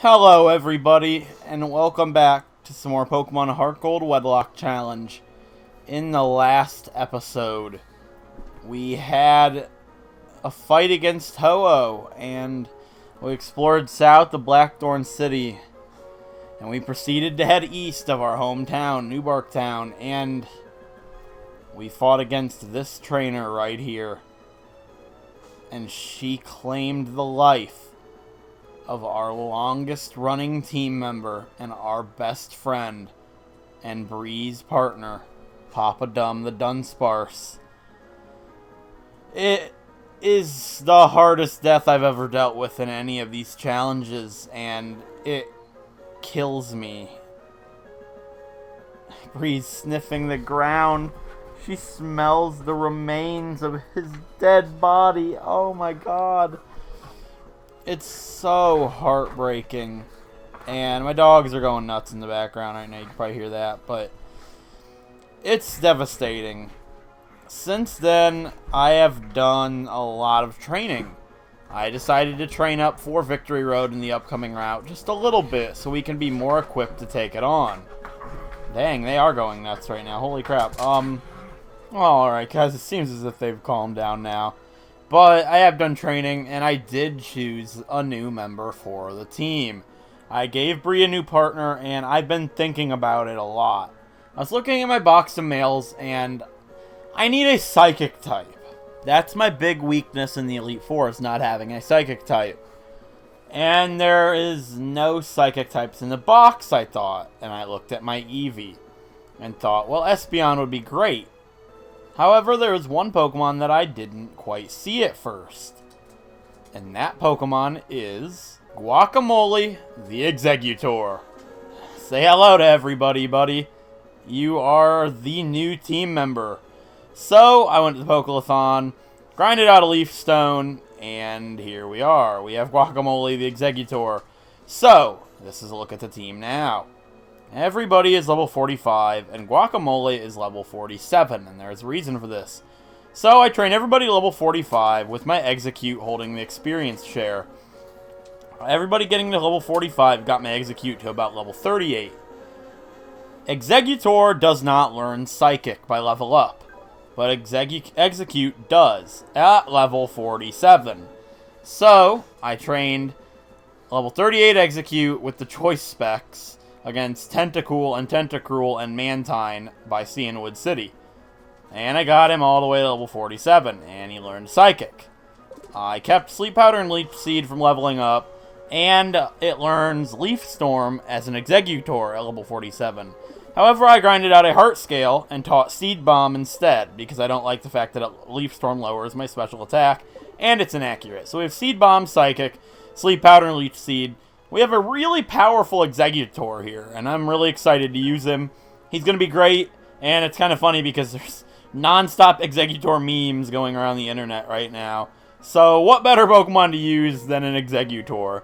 Hello everybody, and welcome back to some more Pokemon Heart Gold Wedlocke Challenge. In the last episode, we had a fight against Ho-Oh, and we explored south of Blackthorn City, and we proceeded to head east of our hometown, New Barktown, and we fought against this trainer right here, and she claimed the life of our longest running team member and our best friend and Bree's partner, Papa Dumb the Dunsparce. It is the hardest death I've ever dealt with in any of these challenges, and it kills me. Bree's sniffing the ground. She smells the remains of his dead body. Oh my god. It's so heartbreaking. And my dogs are going nuts in the background right now. You can probably hear that. But it's devastating. Since then, I have done a lot of training. I decided to train up for Victory Road in the upcoming route just a little bit so we can be more equipped to take it on. Dang, they are going nuts right now. Holy crap. Well, alright guys, it seems as if they've calmed down now. But I have done training, and I did choose a new member for the team. I gave Bree a new partner, and I've been thinking about it a lot. I was looking at my box of mails, and I need a Psychic type. That's my big weakness in the Elite Four, is not having a Psychic type. And there is no Psychic types in the box, I thought. And I looked at my Eevee, and thought, well, Espeon would be great. However, there was one Pokemon that I didn't quite see at first. And that Pokemon is Guacamole the Exeggutor. Say hello to everybody, buddy. You are the new team member. So, I went to the Pokélathon, grinded out a Leaf Stone, and here we are. We have Guacamole the Exeggutor. So, this is a look at the team now. Everybody is level 45, and Guacamole is level 47, and there's a reason for this. So I train everybody level 45 with my Execute holding the experience share. Everybody getting to level 45 got my Execute to about level 38. Exeggutor does not learn Psychic by level up, but Execute does at level 47. So I trained level 38 Execute with the choice specs against Tentacool and Tentacruel and Mantine by Cianwood City. And I got him all the way to level 47, and he learned Psychic. I kept Sleep Powder and Leaf Seed from leveling up, and it learns Leaf Storm as an Exeggutor at level 47. However, I grinded out a Heart Scale and taught Seed Bomb instead, because I don't like the fact that Leaf Storm lowers my special attack, and it's inaccurate. So we have Seed Bomb, Psychic, Sleep Powder, and Leaf Seed. We have a really powerful Exeggutor here, and I'm really excited to use him. He's going to be great, and it's kind of funny because there's non-stop Exeggutor memes going around the internet right now. So what better Pokemon to use than an Exeggutor?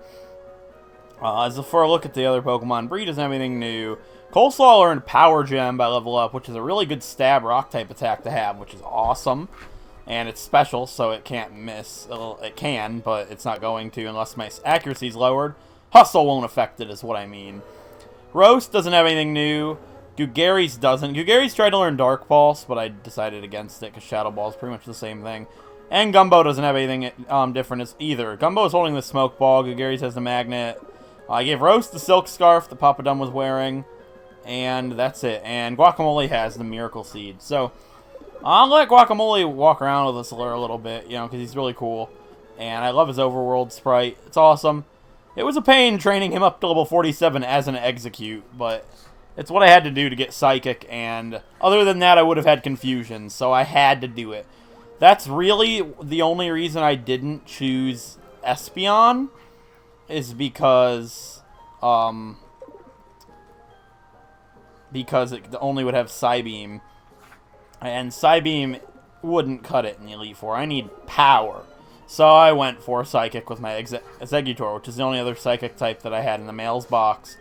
As for a look at the other Pokemon, Bree doesn't have anything new. Coleslaw learned Power Gem by level up, which is a really good stab rock-type attack to have, which is awesome. And it's special, so it can't miss. It can, but it's not going to unless my accuracy is lowered. Hustle won't affect it, is what I mean. Roast doesn't have anything new. Gugary's doesn't. Gugary's tried to learn Dark Pulse, but I decided against it because Shadow Ball is pretty much the same thing. And Gumbo doesn't have anything different either. Gumbo is holding the Smoke Ball. Gugary's has the Magnet. I gave Roast the Silk Scarf that Papa Dumb was wearing. And that's it. And Guacamole has the Miracle Seed. So, I'll let Guacamole walk around with us a little bit, you know, because he's really cool. And I love his Overworld sprite. It's awesome. It was a pain training him up to level 47 as an Execute, but it's what I had to do to get Psychic, and other than that, I would have had Confusion, so I had to do it. That's really the only reason I didn't choose Espeon, is because it only would have Psybeam, and Psybeam wouldn't cut it in the Elite Four. I need power. So I went for Psychic with my Exeggutor, which is the only other Psychic type that I had in the mails box.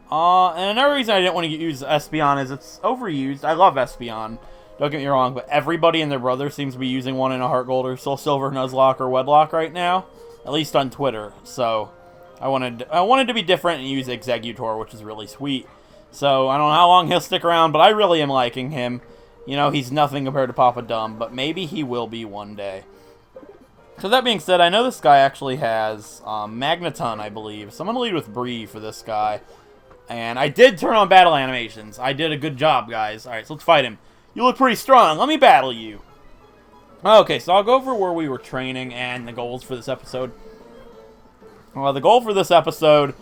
And another reason I didn't want to use Espeon is it's overused. I love Espeon, don't get me wrong, but everybody and their brother seems to be using one in a Heart Gold or Soul Silver, Nuzlocke, or Wedlocke right now. At least on Twitter. So I wanted to be different and use Exeggutor, which is really sweet. So, I don't know how long he'll stick around, but I really am liking him. You know, he's nothing compared to Papa Dumb, but maybe he will be one day. So that being said, I know this guy actually has Magneton, I believe. So I'm going to lead with Bree for this guy. And I did turn on battle animations. I did a good job, guys. Alright, so let's fight him. You look pretty strong. Let me battle you. Okay, so I'll go over where we were training and the goals for this episode. Well, the goal for this episode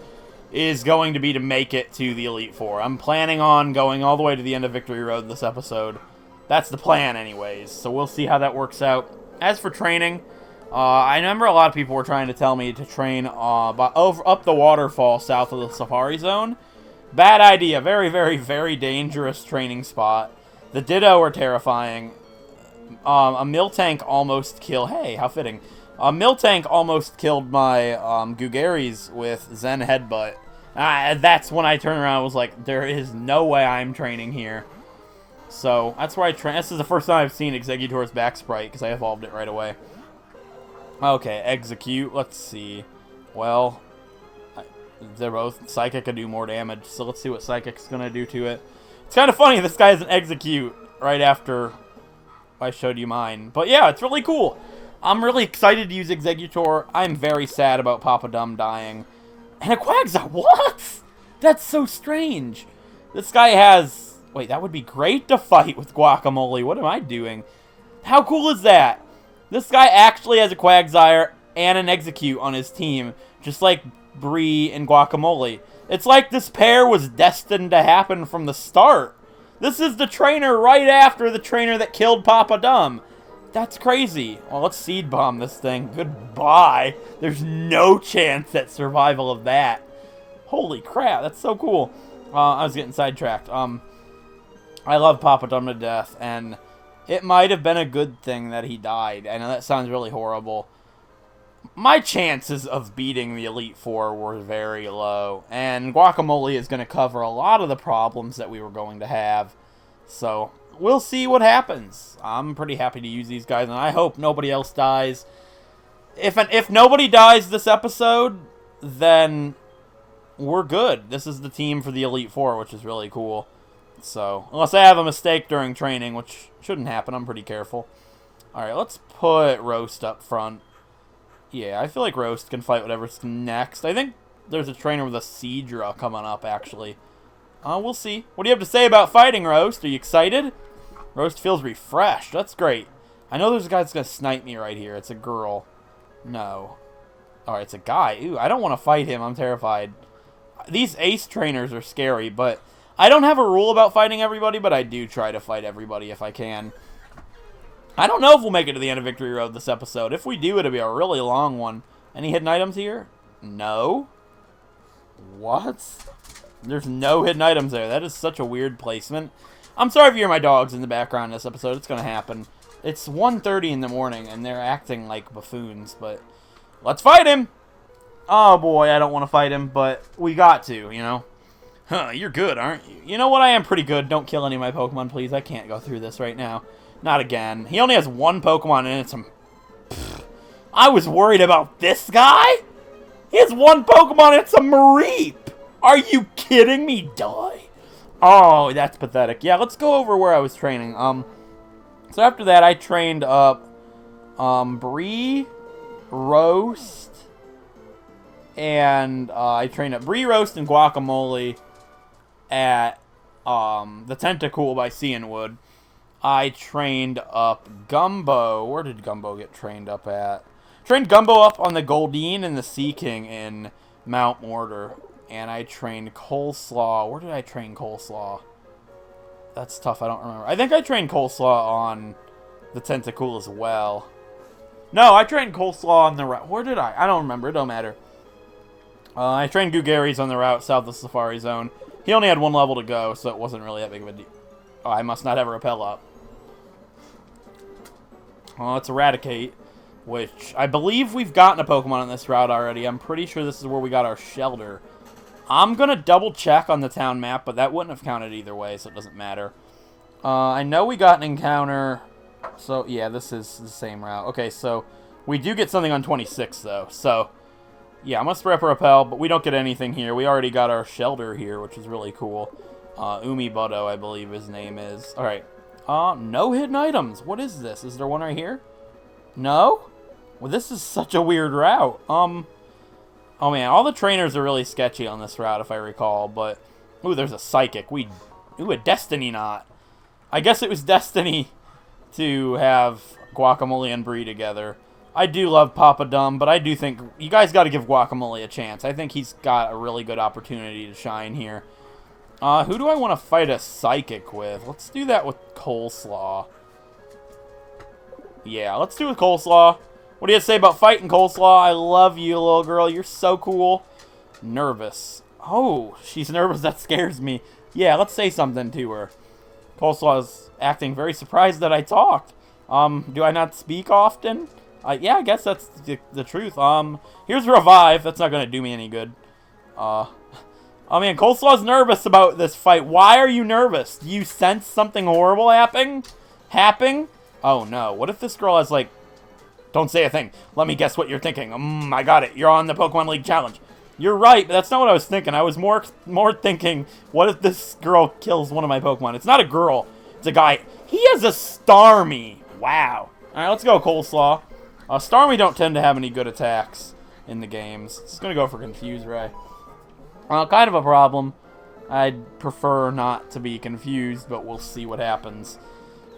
is going to be to make it to the Elite Four. I'm planning on going all the way to the end of Victory Road this episode. That's the plan anyways, so we'll see how that works out. As for training, I remember a lot of people were trying to tell me to train up the waterfall south of the Safari Zone. Bad idea. Very, very, very dangerous training spot. The Ditto are terrifying. A Miltank almost killed... Hey, how fitting. A Miltank almost killed my Gugaris with Zen Headbutt. That's when I turned around and was like, there is no way I'm training here. So, that's where I train. This is the first time I've seen Exeggutor's back sprite, because I evolved it right away. Okay, Execute. Let's see. Well, they're both... Psychic can do more damage, so let's see what Psychic's going to do to it. It's kind of funny, this guy has an Execute right after I showed you mine. But yeah, it's really cool. I'm really excited to use Exeggutor. I'm very sad about Papa Dumb dying. And a Quagsire, what? That's so strange. This guy has... Wait, that would be great to fight with Guacamole. What am I doing? How cool is that? This guy actually has a Quagsire and an Execute on his team. Just like Bree and Guacamole. It's like this pair was destined to happen from the start. This is the trainer right after the trainer that killed Papa Dumb. That's crazy. Well, let's Seed Bomb this thing. Goodbye. There's no chance at survival of that. Holy crap, that's so cool. I was getting sidetracked. I love Papa Dumb to death, and it might have been a good thing that he died. I know that sounds really horrible. My chances of beating the Elite Four were very low, and Guacamole is going to cover a lot of the problems that we were going to have. So, we'll see what happens. I'm pretty happy to use these guys, and I hope nobody else dies. If nobody dies this episode, then we're good. This is the team for the Elite Four, which is really cool. So, unless I have a mistake during training, which shouldn't happen, I'm pretty careful. Alright, let's put Roast up front. Yeah, I feel like Roast can fight whatever's next. I think there's a trainer with a Seadra coming up, actually. We'll see. What do you have to say about fighting, Roast? Are you excited? Roast feels refreshed. That's great. I know there's a guy that's going to snipe me right here. It's a girl. No. Alright, it's a guy. Ooh, I don't want to fight him. I'm terrified. These ace trainers are scary, but... I don't have a rule about fighting everybody, but I do try to fight everybody if I can. I don't know if we'll make it to the end of Victory Road this episode. If we do, it'll be a really long one. Any hidden items here? No. What? There's no hidden items there. That is such a weird placement. I'm sorry if you hear my dogs in the background in this episode. It's going to happen. It's 1:30 in the morning, and they're acting like buffoons, but let's fight him! Oh, boy, I don't want to fight him, but we got to, you know? Huh, you're good, aren't you? You know what? I am pretty good. Don't kill any of my Pokemon, please. I can't go through this right now. Not again. He only has one Pokemon, and it's a... I was worried about this guy? He has one Pokemon, and it's a Mareep! Are you kidding me? Die. Oh, that's pathetic. Yeah, let's go over where I was training. So after that, I trained up Bree, Roast, and I trained up Bree, Roast, and Guacamole at the Tentacool by Cianwood. I trained up Gumbo. Where did Gumbo get trained up at? Trained Gumbo up on the Goldeen and the Sea King in Mount Mortar. And I trained Coleslaw. Where did I train Coleslaw? That's tough. I don't remember. I think I trained Coleslaw on the Tentacool as well. No, I trained Coleslaw on the route. Where did I? I don't remember. It don't matter. I trained Gugaris on the route south of Safari Zone. He only had one level to go, so it wasn't really that big of a deal. Oh, I must not have a repel up. Well, let's Eradicate, which I believe we've gotten a Pokemon on this route already. I'm pretty sure this is where we got our Shelter. I'm going to double check on the town map, but that wouldn't have counted either way, so it doesn't matter. I know we got an encounter, so yeah, this is the same route. Okay, so we do get something on 26, though, so Yeah, I'm going to spray up a repel, but we don't get anything here. We already got our shelter here, which is really cool. Umibudo, I believe his name is. Alright. No hidden items. What is this? Is there one right here? No? Well, this is such a weird route. Oh man, all the trainers are really sketchy on this route, if I recall, but... Ooh, there's a psychic. Ooh, a destiny knot. I guess it was destiny to have Guacamole and Brie together. I do love Papa Dumb, but I do think you guys got to give Guacamole a chance. I think he's got a really good opportunity to shine here. Who do I want to fight a psychic with? Let's do that with Coleslaw. Yeah, let's do it with Coleslaw. What do you say about fighting Coleslaw? I love you, little girl. You're so cool. Nervous. Oh, she's nervous. That scares me. Yeah, let's say something to her. Coleslaw is acting very surprised that I talked. Do I not speak often? Yeah, I guess that's the truth. Here's Revive. That's not going to do me any good. Oh man, Coleslaw's nervous about this fight. Why are you nervous? Do you sense something horrible happening? Oh no, what if this girl has like... Don't say a thing. Let me guess what you're thinking. I got it. You're on the Pokemon League Challenge. You're right, but that's not what I was thinking. I was more thinking, what if this girl kills one of my Pokemon? It's not a girl. It's a guy. He has a Starmie. Wow. Alright, let's go, Coleslaw. Starmie don't tend to have any good attacks in the games. It's going to go for Confuse Ray. Kind of a problem. I'd prefer not to be confused, but we'll see what happens.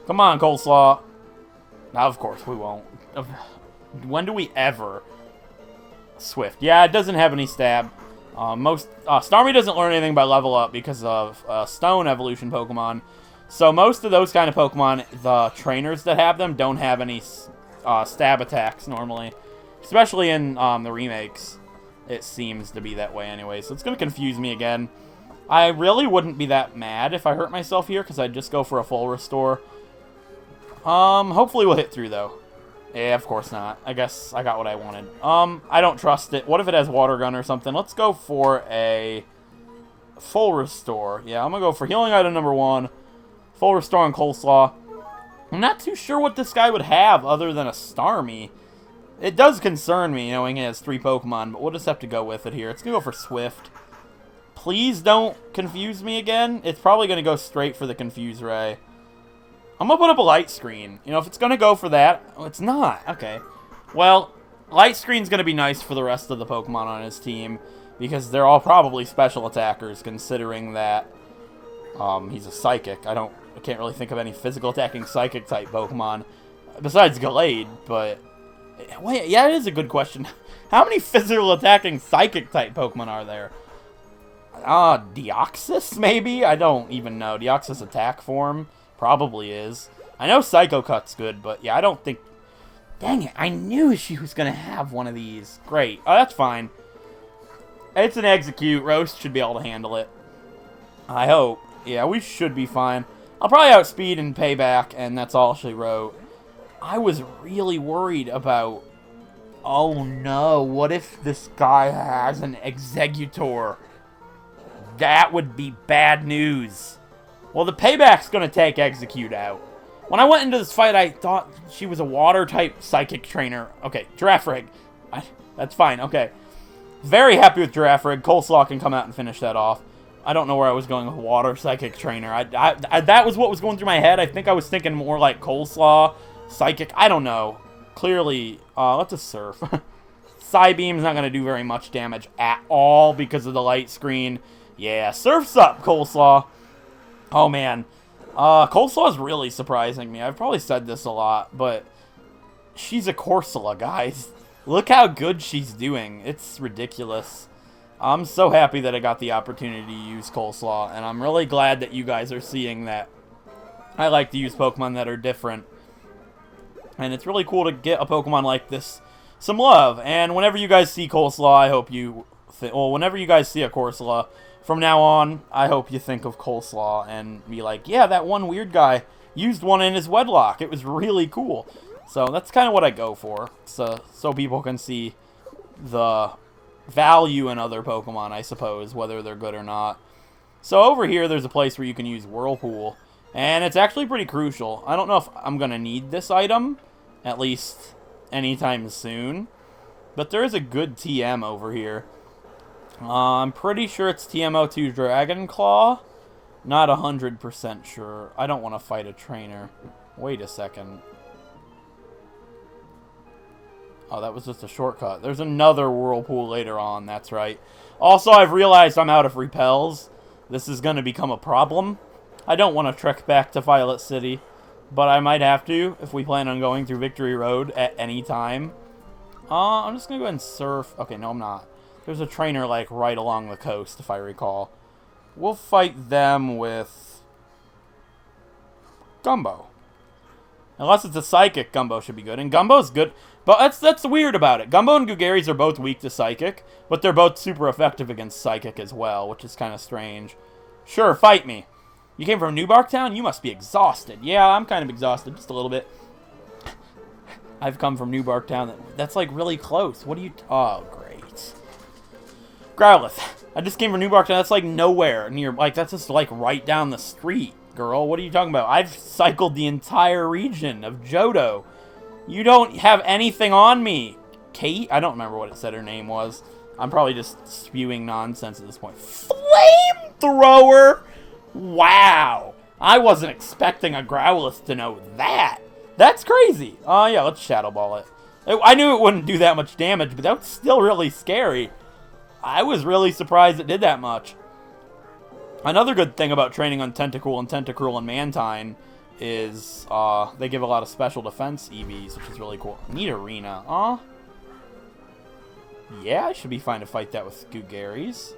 Come on, Coleslaw. Now, of course, we won't. When do we ever? Swift. Yeah, it doesn't have any stab. Starmie doesn't learn anything by level up because of Stone Evolution Pokemon. So most of those kind of Pokemon, the trainers that have them don't have any stab attacks normally. Especially in the remakes. It seems to be that way anyway, so it's going to confuse me again. I really wouldn't be that mad if I hurt myself here, because I'd just go for a full restore. Hopefully we'll hit through, though. Yeah, of course not. I guess I got what I wanted. I don't trust it. What if it has Water Gun or something? Let's go for a full restore. Yeah, I'm going to go for healing item number 1. Full restore on Coleslaw. I'm not too sure what this guy would have other than a Starmie. It does concern me, knowing he has 3 Pokemon, but we'll just have to go with it here. It's going to go for Swift. Please don't confuse me again. It's probably going to go straight for the Confuse Ray. I'm going to put up a Light Screen. You know, if it's going to go for that... Oh, it's not. Okay. Well, Light Screen's going to be nice for the rest of the Pokemon on his team, because they're all probably special attackers, considering that he's a Psychic. I can't really think of any physical attacking Psychic-type Pokemon, besides Gallade, but... Wait, yeah, it is a good question. How many physical attacking Psychic-type Pokemon are there? Deoxys, maybe? I don't even know. Deoxys attack form? Probably is. I know Psycho Cut's good, but yeah, I don't think... Dang it, I knew she was going to have one of these. Great. Oh, that's fine. It's an Execute. Roast should be able to handle it. I hope. Yeah, we should be fine. I'll probably outspeed and pay back, and that's all she wrote. I was really worried about... Oh no, what if this guy has an Exeggutor? That would be bad news. Well, the payback's going to take Execute out. When I went into this fight, I thought she was a Water-type Psychic trainer. Okay, Girafarig. That's fine, okay. Very happy with Girafarig. Coleslaw can come out and finish that off. I don't know where I was going with Water Psychic trainer. That was what was going through my head. I think I was thinking more like Coleslaw, Psychic. I don't know. Clearly, let's just Surf. Psybeam's not going to do very much damage at all because of the Light Screen. Yeah, Surf's up, Coleslaw. Oh, man. Coleslaw's really surprising me. I've probably said this a lot, but she's a Corsola, guys. Look how good she's doing. It's ridiculous. I'm so happy that I got the opportunity to use Coleslaw, and I'm really glad that you guys are seeing that. I like to use Pokemon that are different. And it's really cool to get a Pokemon like this some love. And whenever you guys see Coleslaw, I hope you... whenever you guys see a Corsola, from now on, I hope you think of Coleslaw and be like, yeah, that one weird guy used one in his Wedlocke. It was really cool. So that's kind of what I go for. So people can see the value in other Pokemon, I suppose, whether they're good or not. So over here, there's a place where you can use Whirlpool. And it's actually pretty crucial. I don't know if I'm going to need this item, at least anytime soon. But there is a good TM over here. I'm pretty sure it's TM02 Dragon Claw. Not 100% sure. I don't want to fight a trainer. Wait a second. Oh, that was just a shortcut. There's another whirlpool later on, that's right. Also, I've realized I'm out of repels. This is going to become a problem. I don't want to trek back to Violet City, but I might have to if we plan on going through Victory Road at any time. I'm just going to go ahead and surf. Okay, no, I'm not. There's a trainer, like, right along the coast, if I recall. We'll fight them with Gumbo. Unless it's a Psychic, Gumbo should be good. And Gumbo's good. But that's weird about it. Gumbo and Gugaris are both weak to Psychic, but they're both super effective against Psychic as well, which is kind of strange. Sure, fight me. You came from New Barktown? You must be exhausted. Yeah, I'm kind of exhausted, just a little bit. I've come from New Barktown. That's, like, really close. What do you... Oh, great. Growlithe. I just came from New Barktown. That's, like, nowhere near... Like, that's just, like, right down the street, girl. What are you talking about? I've cycled the entire region of Johto. You don't have anything on me. Kate? I don't remember what it said her name was. I'm probably just spewing nonsense at this point. Flamethrower? Wow. I wasn't expecting a Growlithe to know that. That's crazy. Oh, yeah, let's Shadow Ball it. I knew it wouldn't do that much damage, but that was still really scary. I was really surprised it did that much. Another good thing about training on Tentacool and Tentacruel and Mantine is they give a lot of special defense EVs, which is really cool. Neat Arena. Yeah, I should be fine to fight that with Gugaris.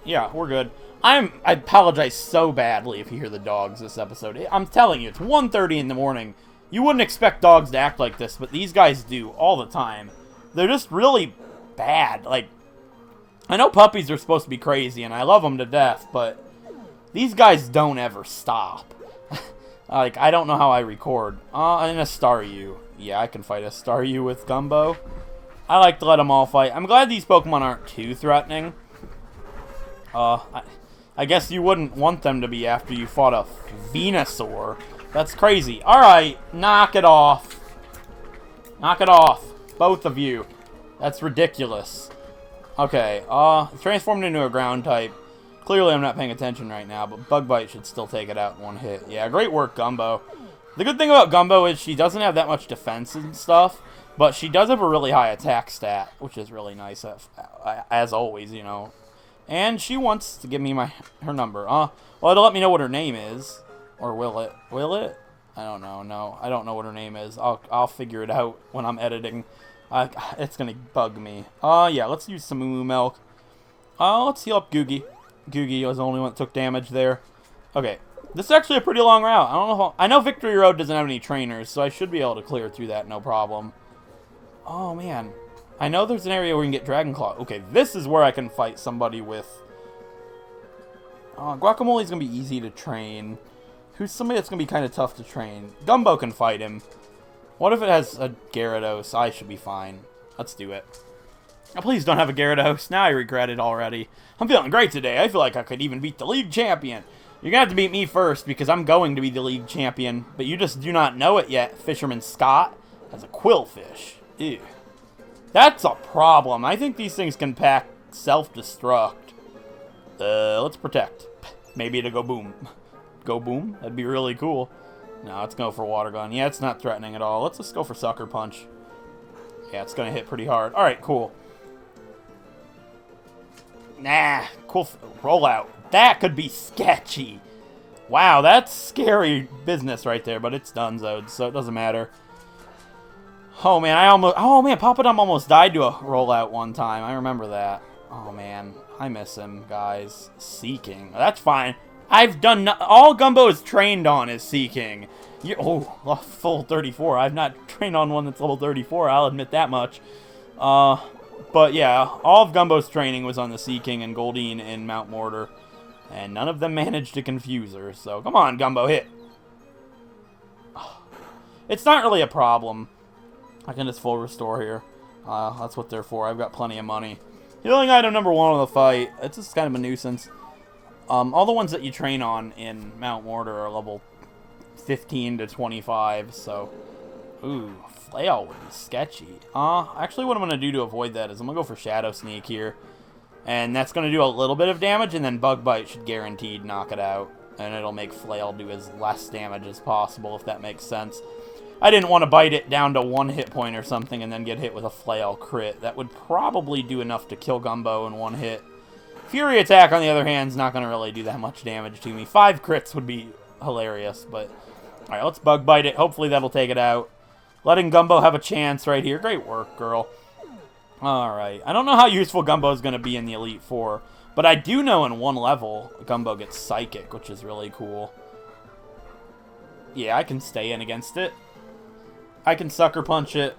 Yeah, we're good. I apologize so badly if you hear the dogs this episode. I'm telling you, it's 1:30 in the morning. You wouldn't expect dogs to act like this, but these guys do all the time. They're just really bad. Like, I know puppies are supposed to be crazy, and I love them to death, but these guys don't ever stop. Like, I don't know how I record. And a Staryu. Yeah, I can fight a Staryu with Gumbo. I like to let them all fight. I'm glad these Pokemon aren't too threatening. I guess you wouldn't want them to be after you fought a Venusaur. That's crazy. Alright, knock it off. Knock it off. Both of you. That's ridiculous. Okay, transformed into a ground type. Clearly I'm not paying attention right now, but Bug Bite should still take it out in one hit. Yeah, great work, Gumbo. The good thing about Gumbo is she doesn't have that much defense and stuff, but she does have a really high attack stat, which is really nice, as always, you know. And she wants to give me her number. Well, it'll let me know what her name is. Or will it? Will it? I don't know. No, I don't know what her name is. I'll figure it out when I'm editing. It's gonna bug me. Yeah, let's use some Moo Milk. Let's heal up Googie. Googie was the only one that took damage there. Okay, this is actually a pretty long route. I don't know I know Victory Road doesn't have any trainers, so I should be able to clear through that no problem. Oh, man. I know there's an area where we can get Dragon Claw. Okay, this is where I can fight somebody with... Guacamole's gonna be easy to train. Who's somebody that's going to be kind of tough to train? Gumbo can fight him. What if it has a Gyarados? I should be fine. Let's do it. Oh, please don't have a Gyarados. Now I regret it already. I'm feeling great today. I feel like I could even beat the league champion. You're going to have to beat me first because I'm going to be the league champion. But you just do not know it yet. Fisherman Scott has a Quillfish. Ew. That's a problem. I think these things can pack self-destruct. Let's protect. Maybe it'll go boom. Go boom? That'd be really cool. No, let's go for Water Gun. Yeah, it's not threatening at all. Let's just go for Sucker Punch. Yeah, it's going to hit pretty hard. Alright, cool. Nah, cool. Rollout. That could be sketchy. Wow, that's scary business right there, but it's Dunzo'd, so it doesn't matter. Oh, man, Papadum almost died to a rollout one time. I remember that. Oh, man, I miss him, guys. Seeking. That's fine. I've done all Gumbo is trained on is Seeking. Full 34. I've not trained on one that's level 34. I'll admit that much. But yeah, all of Gumbo's training was on the Seeking and Goldeen in Mount Mortar, and none of them managed to confuse her. So come on, Gumbo, hit. It's not really a problem. I can just full restore here. That's what they're for. I've got plenty of money. Healing item number 1 of the fight. It's just kind of a nuisance. All the ones that you train on in Mount Mortar are level 15 to 25, so Ooh, Flail would be sketchy. Actually what I'm going to do to avoid that is I'm going to go for Shadow Sneak here. And that's going to do a little bit of damage, and then Bug Bite should guaranteed knock it out. And it'll make Flail do as less damage as possible, if that makes sense. I didn't want to bite it down to 1 hit point or something and then get hit with a Flail crit. That would probably do enough to kill Gumbo in 1 hit. Fury Attack, on the other hand, is not going to really do that much damage to me. 5 crits would be hilarious, but... Alright, let's Bug Bite it. Hopefully that'll take it out. Letting Gumbo have a chance right here. Great work, girl. Alright, I don't know how useful Gumbo is going to be in the Elite Four, but I do know in 1 level, Gumbo gets Psychic, which is really cool. Yeah, I can stay in against it. I can Sucker Punch it.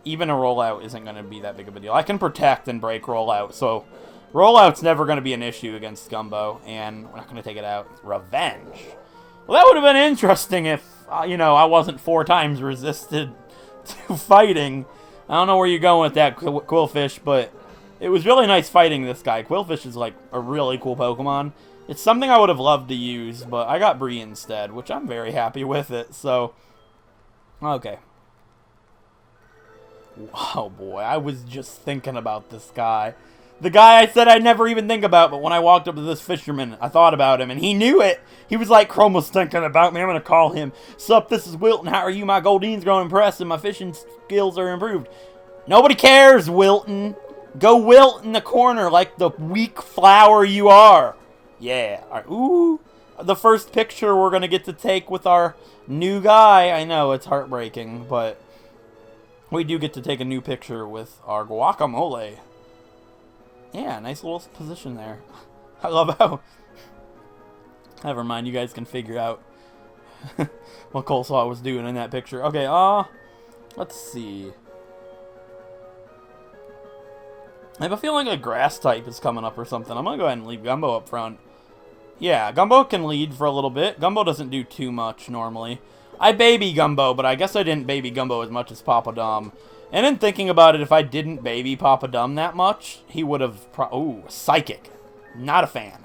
Even a Rollout isn't going to be that big of a deal. I can Protect and break Rollout, so Rollout's never going to be an issue against Gumbo, and we're not going to take it out. Revenge. Well, that would have been interesting if, you know, I wasn't 4 times resisted to fighting. I don't know where you're going with that, Quillfish, but it was really nice fighting this guy. Quillfish is, like, a really cool Pokemon. It's something I would have loved to use, but I got Bree instead, which I'm very happy with it, so... Okay. Oh, boy, I was just thinking about this guy. The guy I said I'd never even think about, but when I walked up to this fisherman, I thought about him, and he knew it. He was like, Chroma's thinking about me. I'm going to call him. Sup, this is Wilton. How are you? My Goldine's growing impressed, and my fishing skills are improved. Nobody cares, Wilton. Go wilt in the corner like the weak flower you are. Yeah. All right. Ooh. The first picture we're going to get to take with our new guy. I know, it's heartbreaking, but we do get to take a new picture with our Guacamole. Yeah, nice little position there. I love how... Never mind, you guys can figure out what Coleslaw was doing in that picture. Okay, let's see. I have a feeling a grass type is coming up or something. I'm going to go ahead and leave Gumbo up front. Yeah, Gumbo can lead for a little bit. Gumbo doesn't do too much normally. I baby Gumbo, but I guess I didn't baby Gumbo as much as Papa Dom. And in thinking about it, if I didn't baby Papa Dum that much, he would have... Ooh, Psychic. Not a fan.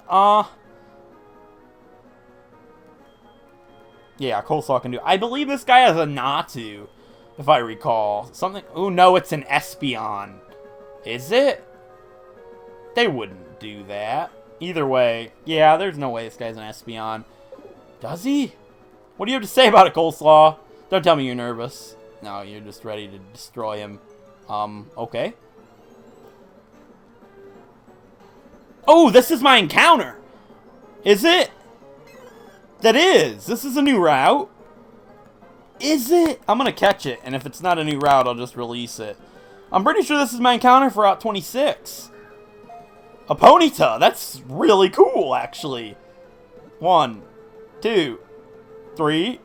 Yeah, Coleslaw can do... I believe this guy has a Natu, if I recall. Something... Ooh, no, it's an Espeon. Is it? They wouldn't do that. Either way, yeah, there's no way this guy's an Espeon. Does he? What do you have to say about it, Coleslaw? Don't tell me you're nervous. No, you're just ready to destroy him. Okay. Oh, this is my encounter! Is it? That is! This is a new route. Is it? I'm gonna catch it, and if it's not a new route, I'll just release it. I'm pretty sure this is my encounter for Route 26. A Ponyta! That's really cool, actually. 1, 2, 3.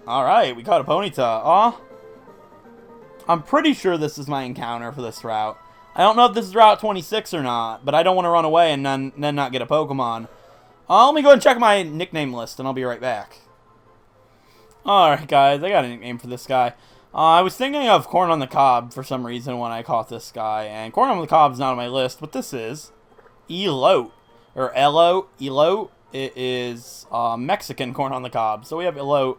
Alright, we caught a Ponyta. I'm pretty sure this is my encounter for this route. I don't know if this is Route 26 or not, but I don't want to run away and then not get a Pokemon. Let me go and check my nickname list, and I'll be right back. Alright, guys, I got a nickname for this guy. I was thinking of Corn on the Cob for some reason when I caught this guy, and Corn on the Cob's not on my list, but this is Elote, or Elote. It is Mexican Corn on the Cob. So we have Elote,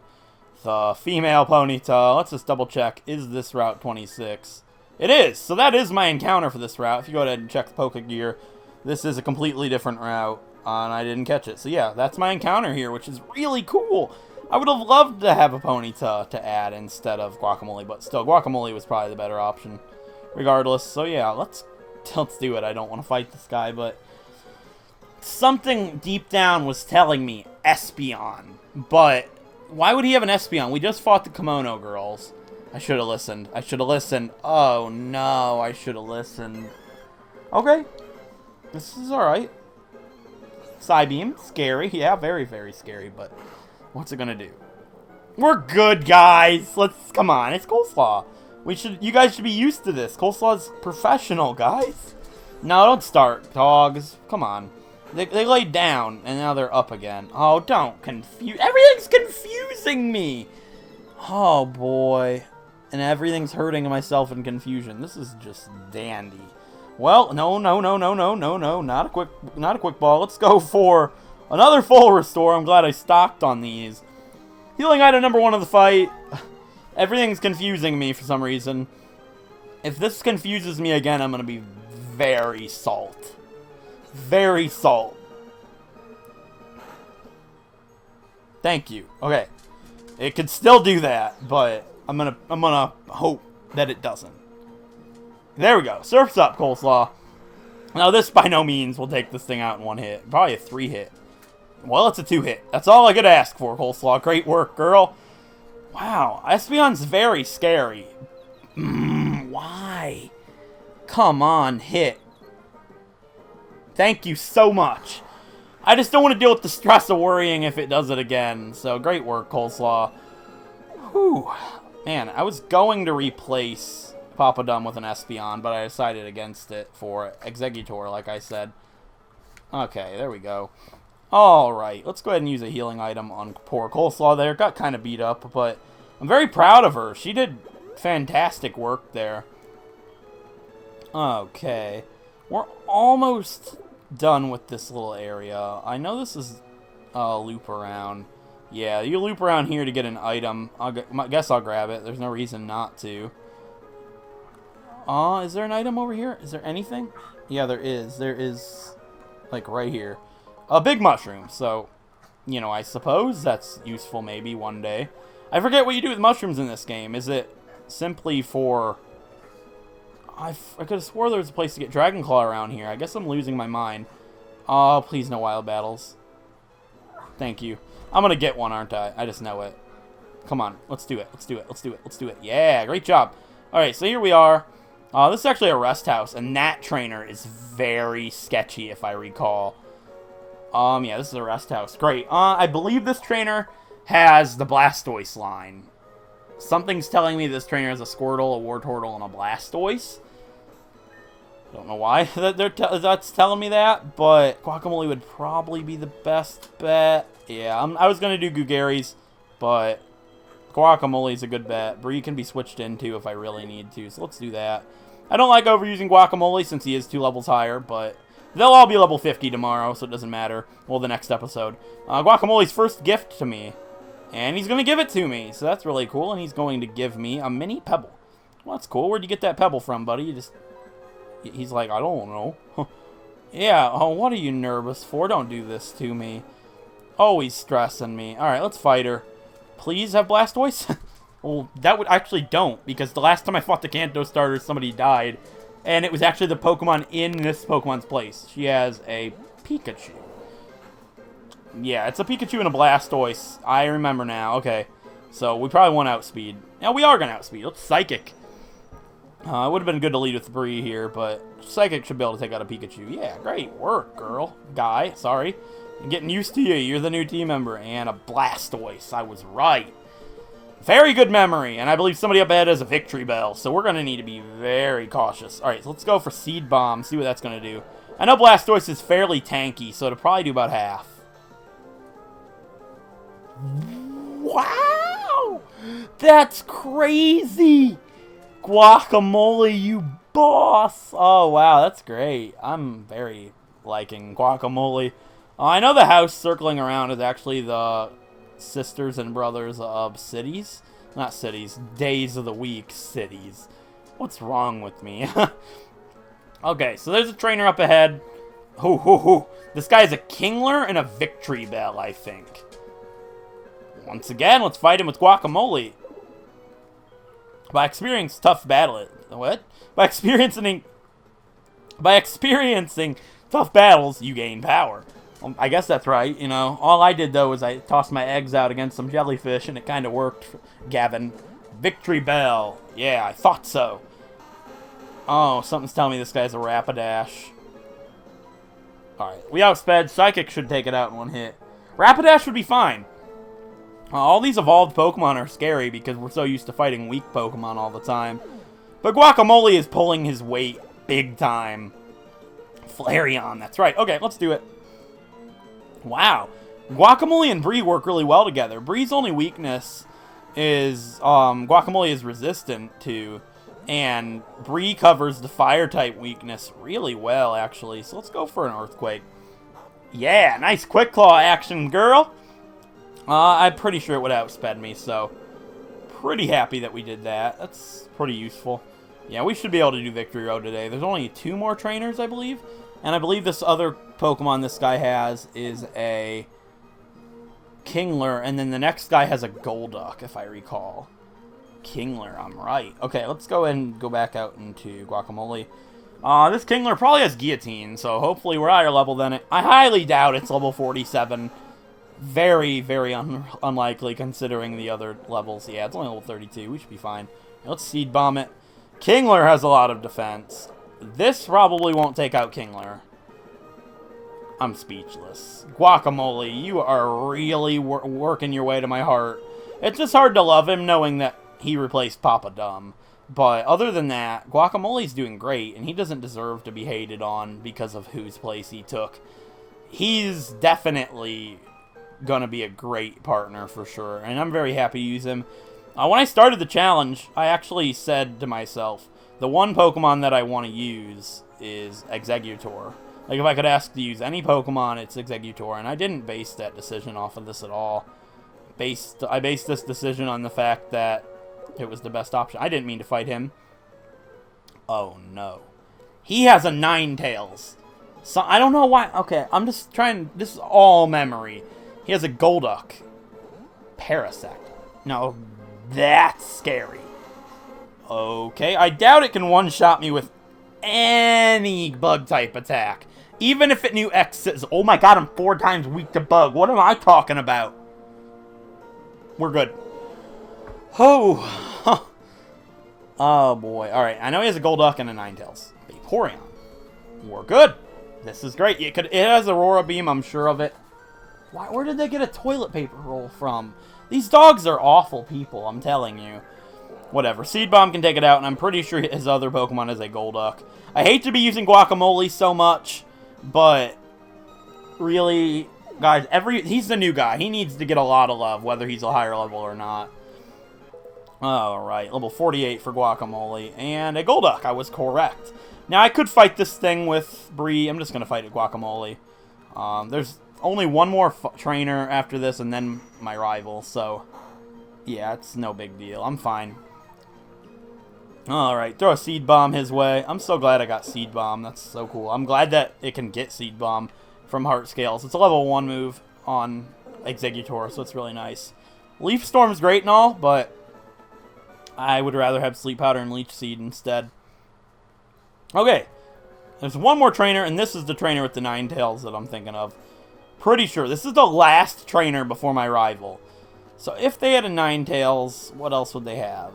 the female Ponyta. Let's just double check. Is this Route 26? It is. So that is my encounter for this route. If you go ahead and check the Pokegear, this is a completely different route, and I didn't catch it. So yeah, that's my encounter here, which is really cool. I would have loved to have a Ponyta to add instead of Guacamole, but still, Guacamole was probably the better option regardless. So yeah, let's do it. I don't want to fight this guy, but something deep down was telling me Espeon. But why would he have an Espeon? We just fought the Kimono girls. I should have listened. I should have listened. Oh no, I should have listened. Okay. This is alright. Psybeam. Scary. Yeah, very, very scary, but what's it gonna do? We're good, guys. Come on. It's Coleslaw. You guys should be used to this. Coleslaw's professional, guys. No, don't start, dogs. Come on. They laid down, and now they're up again. Oh, don't confuse... Everything's confusing me! Oh, boy. And everything's hurting myself in confusion. This is just dandy. Well, no. Not a quick ball. Let's go for another full restore. I'm glad I stocked on these. Healing item number 1 of the fight. Everything's confusing me for some reason. If this confuses me again, I'm going to be very salt. Very salt. Thank you. Okay. It could still do that, but I'm gonna hope that it doesn't. There we go. Surf's up, Coleslaw. Now, this by no means will take this thing out in one hit. Probably a 3-hit. Well, it's a 2-hit. That's all I could ask for, Coleslaw. Great work, girl. Wow. Espeon's very scary. Why? Come on, hit. Thank you so much. I just don't want to deal with the stress of worrying if it does it again. So, great work, Coleslaw. Whew. Man, I was going to replace Papa Dumb with an Espeon, but I decided against it for Exeggutor, like I said. Okay, there we go. Alright, let's go ahead and use a healing item on poor Coleslaw there. Got kind of beat up, but I'm very proud of her. She did fantastic work there. Okay. We're almost done with this little area. I know this is a loop around. Yeah, you loop around here to get an item. I guess I'll grab it. There's no reason not to. Is there an item over here? Is there anything? Yeah, there is. There is, like, right here. A big mushroom. So, you know, I suppose that's useful maybe one day. I forget what you do with mushrooms in this game. Is it simply for... I could have swore there was a place to get Dragon Claw around here. I guess I'm losing my mind. Oh, please no wild battles. Thank you. I'm going to get one, aren't I? I just know it. Come on. Let's do it. Let's do it. Let's do it. Let's do it. Yeah, great job. Alright, so here we are. This is actually a rest house, and that trainer is very sketchy, if I recall. Yeah, this is a rest house. Great. I believe this trainer has the Blastoise line. Something's telling me this trainer has a Squirtle, a Wartortle, and a Blastoise. I don't know why that's telling me that, but Guacamole would probably be the best bet. Yeah, I was going to do Gugary's, but Guacamole's a good bet. Bree can be switched into if I really need to, so let's do that. I don't like overusing Guacamole since he is 2 levels higher, but they'll all be level 50 tomorrow, so it doesn't matter. Well, the next episode. Guacamole's first gift to me, and he's going to give it to me, so that's really cool, and he's going to give me a mini pebble. Well, that's cool. Where'd you get that pebble from, buddy? He's like, I don't know. Yeah, oh, what are you nervous for? Don't do this to me. Always stressing me. Alright, let's fight her. Please have Blastoise? Well, that would actually don't, because the last time I fought the Kanto starter, somebody died, and it was actually the Pokemon in this Pokemon's place. She has a Pikachu. Yeah, it's a Pikachu and a Blastoise. I remember now. Okay, so we probably won't outspeed. Now we are going to outspeed. Let's Psychic. It would have been good to lead with Bree here, but Psychic should be able to take out a Pikachu. Yeah, great work, girl. Guy, sorry. I'm getting used to you. You're the new team member. And a Blastoise. I was right. Very good memory. And I believe somebody up ahead has a Victory Bell, so we're going to need to be very cautious. Alright, so let's go for Seed Bomb, see what that's going to do. I know Blastoise is fairly tanky, so it'll probably do about half. Wow! That's crazy! Guacamole, you boss! Oh, wow, that's great. I'm very liking Guacamole. I know the house circling around is actually the sisters and brothers of cities. Not cities. Days of the week cities. What's wrong with me? Okay, so there's a trainer up ahead. Hoo, hoo, hoo. This guy is a Kingler and a Victory Bell, I think. Once again, let's fight him with Guacamole. By experiencing tough battle... What? By experiencing tough battles, you gain power. I guess that's right, you know. All I did, though, was I tossed my eggs out against some jellyfish, and it kind of worked, Gavin. Victory Bell. Yeah, I thought so. Oh, something's telling me this guy's a Rapidash. Alright, we outsped. Psychic should take it out in one hit. Rapidash would be fine. All these evolved Pokemon are scary because we're so used to fighting weak Pokemon all the time. But Guacamole is pulling his weight big time. Flareon, that's right. Okay, let's do it. Wow. Guacamole and Bree work really well together. Bree's only weakness is Guacamole is resistant to, and Bree covers the Fire-type weakness really well, actually. So let's go for an Earthquake. Yeah, nice Quick Claw action, girl. I'm pretty sure it would have outsped me, so pretty happy that we did that. That's pretty useful. Yeah, we should be able to do Victory Road today. There's only 2 more trainers, I believe. And I believe this other Pokemon this guy has is a Kingler, and then the next guy has a Golduck, if I recall. Kingler, I'm right. Okay, let's go ahead and go back out into Guacamole. This Kingler probably has Guillotine, so hopefully we're higher level than it. I highly doubt it's level 47. Very, very unlikely considering the other levels. Yeah, it's only level 32. We should be fine. Let's Seed Bomb it. Kingler has a lot of defense. This probably won't take out Kingler. I'm speechless. Guacamole, you are really working your way to my heart. It's just hard to love him knowing that he replaced Papa Dumb. But other than that, Guacamole's doing great, and he doesn't deserve to be hated on because of whose place he took. He's definitely gonna be a great partner for sure, and I'm very happy to use him. When I started the challenge, I actually said to myself, the one Pokemon that I want to use is Exeggutor. Like, if I could ask to use any Pokemon, it's Exeggutor, and I didn't base that decision off of this at all. I based this decision on the fact that it was the best option. I didn't mean to fight him. Oh, no. He has a Ninetales. So, I don't know why. Okay, I'm just trying. This is all memory. He has a Golduck. Parasect. No, that's scary. Okay, I doubt it can one-shot me with any bug-type attack. Even if it knew X is... Oh my god, I'm 4 times weak to bug. What am I talking about? We're good. Oh. Oh, boy. Alright, I know he has a Golduck and a Ninetales. Vaporeon. We're good. This is great. It has Aurora Beam, I'm sure of it. Where did they get a toilet paper roll from? These dogs are awful people, I'm telling you. Whatever. Seed Bomb can take it out, and I'm pretty sure his other Pokemon is a Golduck. I hate to be using Guacamole so much, but really, guys, he's the new guy. He needs to get a lot of love, whether he's a higher level or not. Alright, level 48 for Guacamole, and a Golduck. I was correct. Now, I could fight this thing with Bree. I'm just going to fight it Guacamole. There's only one more trainer after this, and then my rival, so yeah, it's no big deal. I'm fine. Alright, throw a Seed Bomb his way. I'm so glad I got Seed Bomb. That's so cool. I'm glad that it can get Seed Bomb from Heart Scales. It's a level 1 move on Exeggutor, so it's really nice. Leaf Storm's great and all, but I would rather have Sleep Powder and Leech Seed instead. Okay, there's one more trainer, and this is the trainer with the Ninetales that I'm thinking of. Pretty sure. This is the last trainer before my rival. So if they had a Ninetales, what else would they have?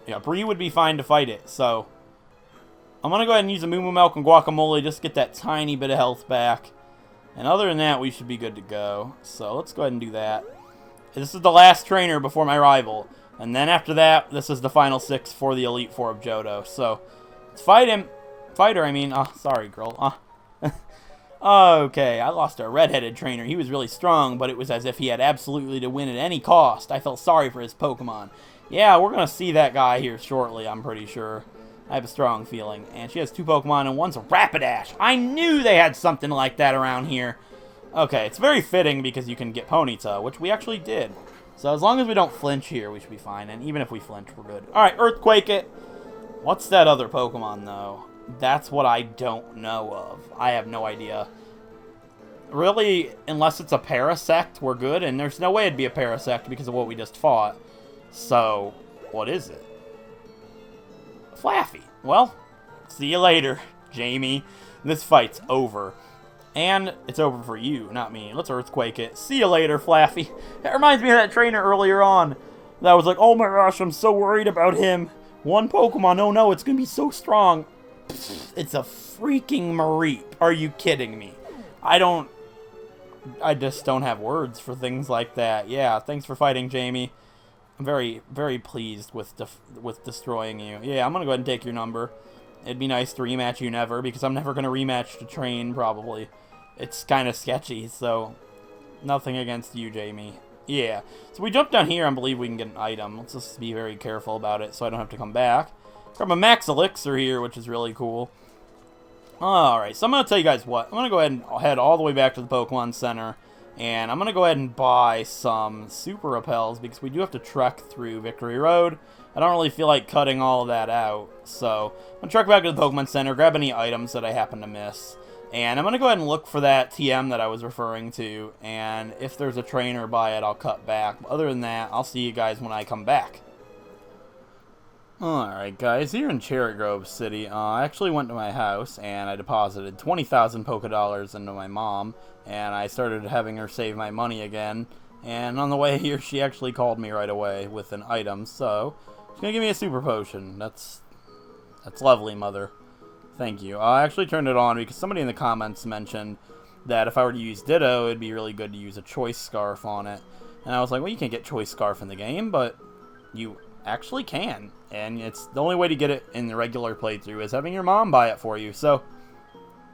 Yeah, Bree would be fine to fight it, so I'm going to go ahead and use a Moo Moo Milk and Guacamole just to get that tiny bit of health back. And other than that, we should be good to go. So let's go ahead and do that. This is the last trainer before my rival. And then after that, this is the final 6 for the Elite Four of Johto. So let's fight him. Fight her, I mean. Oh, sorry, girl. Okay, I lost a redheaded trainer. He was really strong, but it was as if he had absolutely to win at any cost. I felt sorry for his Pokemon. Yeah, we're going to see that guy here shortly, I'm pretty sure. I have a strong feeling. And she has 2 Pokemon, and one's a Rapidash. I knew they had something like that around here. Okay, it's very fitting because you can get Ponyta, which we actually did. So as long as we don't flinch here, we should be fine. And even if we flinch, we're good. Alright, Earthquake it. What's that other Pokemon, though? That's what I don't know of. I have no idea. Really, unless it's a Parasect, we're good. And there's no way it'd be a Parasect because of what we just fought. So, what is it? Flaffy. Well, see you later, Jamie. This fight's over. And it's over for you, not me. Let's Earthquake it. See you later, Flaffy. That reminds me of that trainer earlier on. That was like, oh my gosh, I'm so worried about him. One Pokemon, oh no, it's going to be so strong. It's a freaking Mareep. Are you kidding me? I just don't have words for things like that. Yeah, thanks for fighting, Jamie. I'm very, very pleased with destroying you. Yeah, I'm going to go ahead and take your number. It'd be nice to rematch you never, because I'm never going to rematch to train, probably. It's kind of sketchy, so nothing against you, Jamie. Yeah, so we jump down here and believe we can get an item. Let's just be very careful about it so I don't have to come back. Grab a Max Elixir here, which is really cool. Alright, so I'm going to tell you guys what. I'm going to go ahead and head all the way back to the Pokemon Center And I'm going to go ahead and buy some super repels because we do have to trek through Victory Road. I don't really feel like cutting all of that out. So I'm going to trek back to the Pokemon Center, grab any items that I happen to miss. And I'm going to go ahead and look for that TM that I was referring to. And if there's a trainer by it, I'll cut back. But other than that, I'll see you guys when I come back. Alright guys, here in Cherry Grove City, I actually went to my house and I deposited 20,000 Poké Dollars into my mom, and I started having her save my money again, and on the way here she actually called me right away with an item, so she's gonna give me a super potion. That's lovely, mother. Thank you. I actually turned it on because somebody in the comments mentioned that if I were to use Ditto, it'd be really good to use a Choice Scarf on it, and I was like, well, you can't get Choice Scarf in the game, but you actually can, and it's the only way to get it in the regular playthrough is having your mom buy it for you. So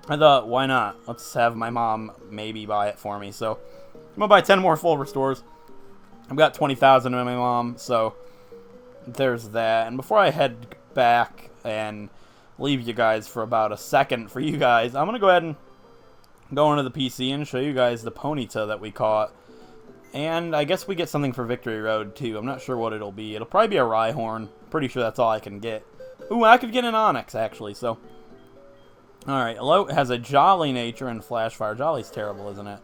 I thought, why not? Let's have my mom maybe buy it for me. So I'm gonna buy 10 more full restores. I've got 20,000 in my mom, so there's that. And before I head back and leave you guys for about a second for you guys, I'm gonna go ahead and go into the PC and show you guys the Ponyta that we caught. And I guess we get something for Victory Road, too. I'm not sure what it'll be. It'll probably be a Rhyhorn. Pretty sure that's all I can get. Ooh, I could get an Onix, actually, so. Alright, Alote has a Jolly nature and Flash Fire. Jolly's terrible, isn't it?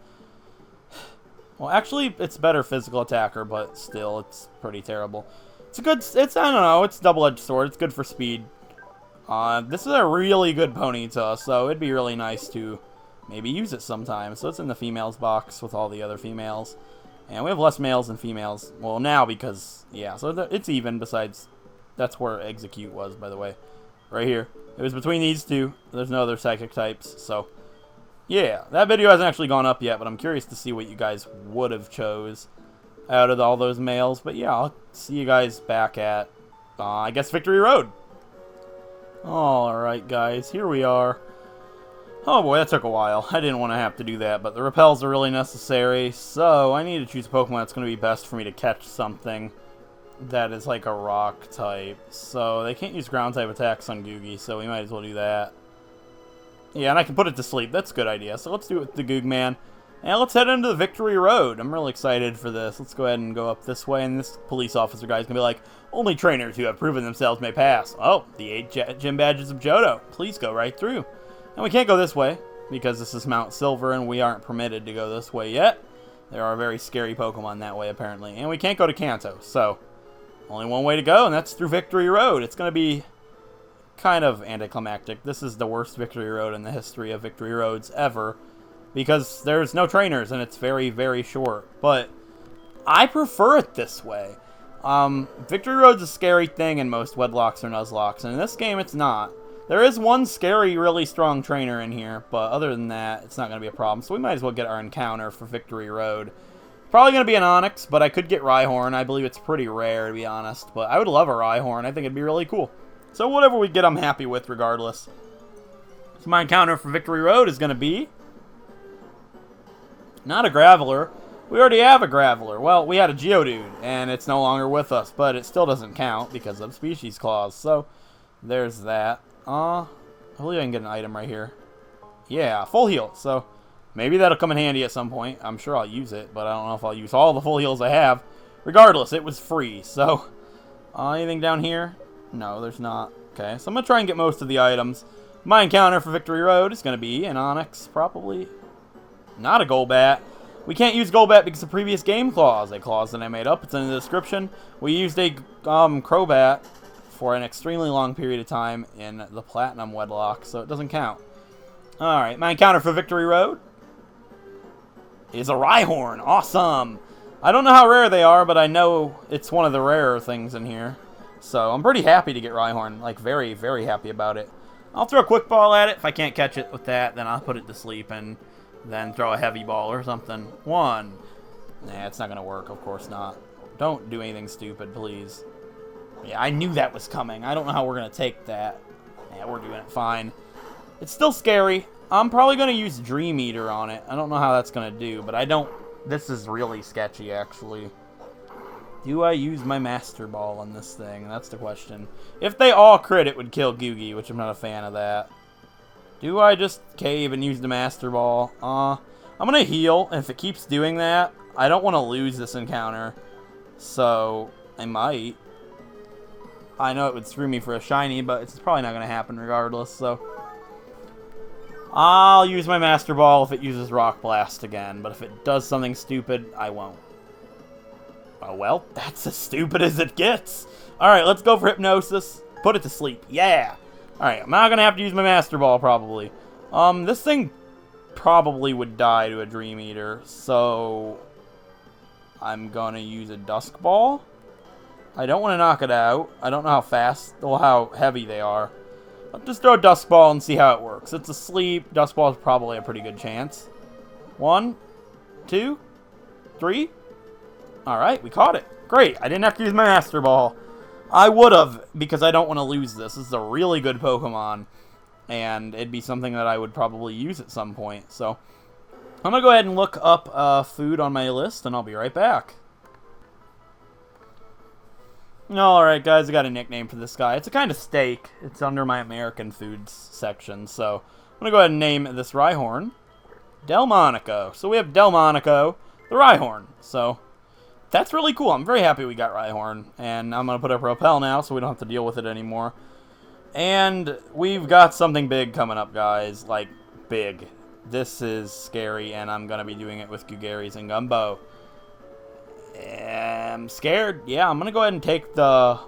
Well, actually, it's better physical attacker, but still, it's pretty terrible. It's a good, I don't know, it's double-edged sword. It's good for speed. This is a really good Ponyta, so it'd be really nice to maybe use it sometime. So it's in the females box with all the other females. And we have less males than females. Well, now because, yeah, so it's even. Besides, that's where Execute was, by the way. Right here. It was between these two. There's no other psychic types. So, yeah. That video hasn't actually gone up yet, but I'm curious to see what you guys would have chose out of all those males. But, yeah, I'll see you guys back at, I guess, Victory Road. Alright, guys. Here we are. Oh boy, that took a while. I didn't want to have to do that, but the repels are really necessary, so I need to choose a Pokemon that's going to be best for me to catch something that is like a rock type. So they can't use ground type attacks on Googie, so we might as well do that. Yeah, and I can put it to sleep. That's a good idea. So let's do it with the Googman. And let's head into the Victory Road. I'm really excited for this. Let's go ahead and go up this way, and this police officer guy's going to be like, only trainers who have proven themselves may pass. Oh, the 8 gym badges of Johto. Please go right through. And we can't go this way, because this is Mount Silver, and we aren't permitted to go this way yet. There are very scary Pokemon that way, apparently. And we can't go to Kanto, so only one way to go, and that's through Victory Road. It's going to be kind of anticlimactic. This is the worst Victory Road in the history of Victory Roads ever, because there's no trainers, and it's very, very short. But I prefer it this way. Victory Road's a scary thing in most Wedlocks or Nuzlocks, and in this game it's not. There is one scary, really strong trainer in here, but other than that, it's not going to be a problem. So we might as well get our encounter for Victory Road. Probably going to be an Onix, but I could get Rhyhorn. I believe it's pretty rare, to be honest. But I would love a Rhyhorn. I think it'd be really cool. So whatever we get, I'm happy with regardless. So my encounter for Victory Road is going to be not a Graveler. We already have a Graveler. Well, we had a Geodude, and it's no longer with us, but it still doesn't count because of Species Clause. So there's that. I believe I can get an item right here. Yeah, full heal. So maybe that'll come in handy at some point. I'm sure I'll use it, but I don't know if I'll use all the full heals I have. Regardless, it was free. So anything down here? No, there's not. Okay, so I'm going to try and get most of the items. My encounter for Victory Road is going to be an Onix, probably. Not a Golbat. We can't use Golbat because of previous game clause. A clause that I made up. It's in the description. We used a Crobat for an extremely long period of time in the Platinum Wedlock, so it doesn't count. Alright, my encounter for Victory Road is a Rhyhorn. Awesome! I don't know how rare they are, but I know it's one of the rarer things in here. So I'm pretty happy to get Rhyhorn. Like, very, very happy about it. I'll throw a quick ball at it. If I can't catch it with that, then I'll put it to sleep and then throw a heavy ball or something. One. Nah, it's not going to work. Of course not. Don't do anything stupid, please. Yeah, I knew that was coming. I don't know how we're going to take that. Yeah, we're doing it fine. It's still scary. I'm probably going to use Dream Eater on it. I don't know how that's going to do, but I don't... This is really sketchy, actually. Do I use my Master Ball on this thing? That's the question. If they all crit, it would kill Googie, which I'm not a fan of that. Do I just cave and use the Master Ball? I'm going to heal, and if it keeps doing that, I don't want to lose this encounter. So, I might. I know it would screw me for a shiny, but it's probably not going to happen regardless, so... I'll use my Master Ball if it uses Rock Blast again, but if it does something stupid, I won't. Oh, well, that's as stupid as it gets. Alright, let's go for Hypnosis. Put it to sleep. Yeah! Alright, I'm not going to have to use my Master Ball, probably. This thing probably would die to a Dream Eater, so... I'm going to use a Dusk Ball. I don't want to knock it out. I don't know how fast or how heavy they are. I'll just throw a Dusk Ball and see how it works. It's asleep. Dusk Ball is probably a pretty good chance. 1, 2, 3. Alright, we caught it. Great. I didn't have to use my Master Ball. I would have, because I don't want to lose this. This is a really good Pokemon. And it'd be something that I would probably use at some point. So, I'm going to go ahead and look up food on my list, and I'll be right back. Alright guys, I got a nickname for this guy. It's a kind of steak. It's under my American foods section. So, I'm going to go ahead and name this Rhyhorn Delmonico. So we have Delmonico, the Rhyhorn. So, that's really cool. I'm very happy we got Rhyhorn. And I'm going to put up Repel now so we don't have to deal with it anymore. And we've got something big coming up, guys. Like, big. This is scary, and I'm going to be doing it with Gugaris and Gumbo. I'm scared. Yeah, I'm going to go ahead and take the...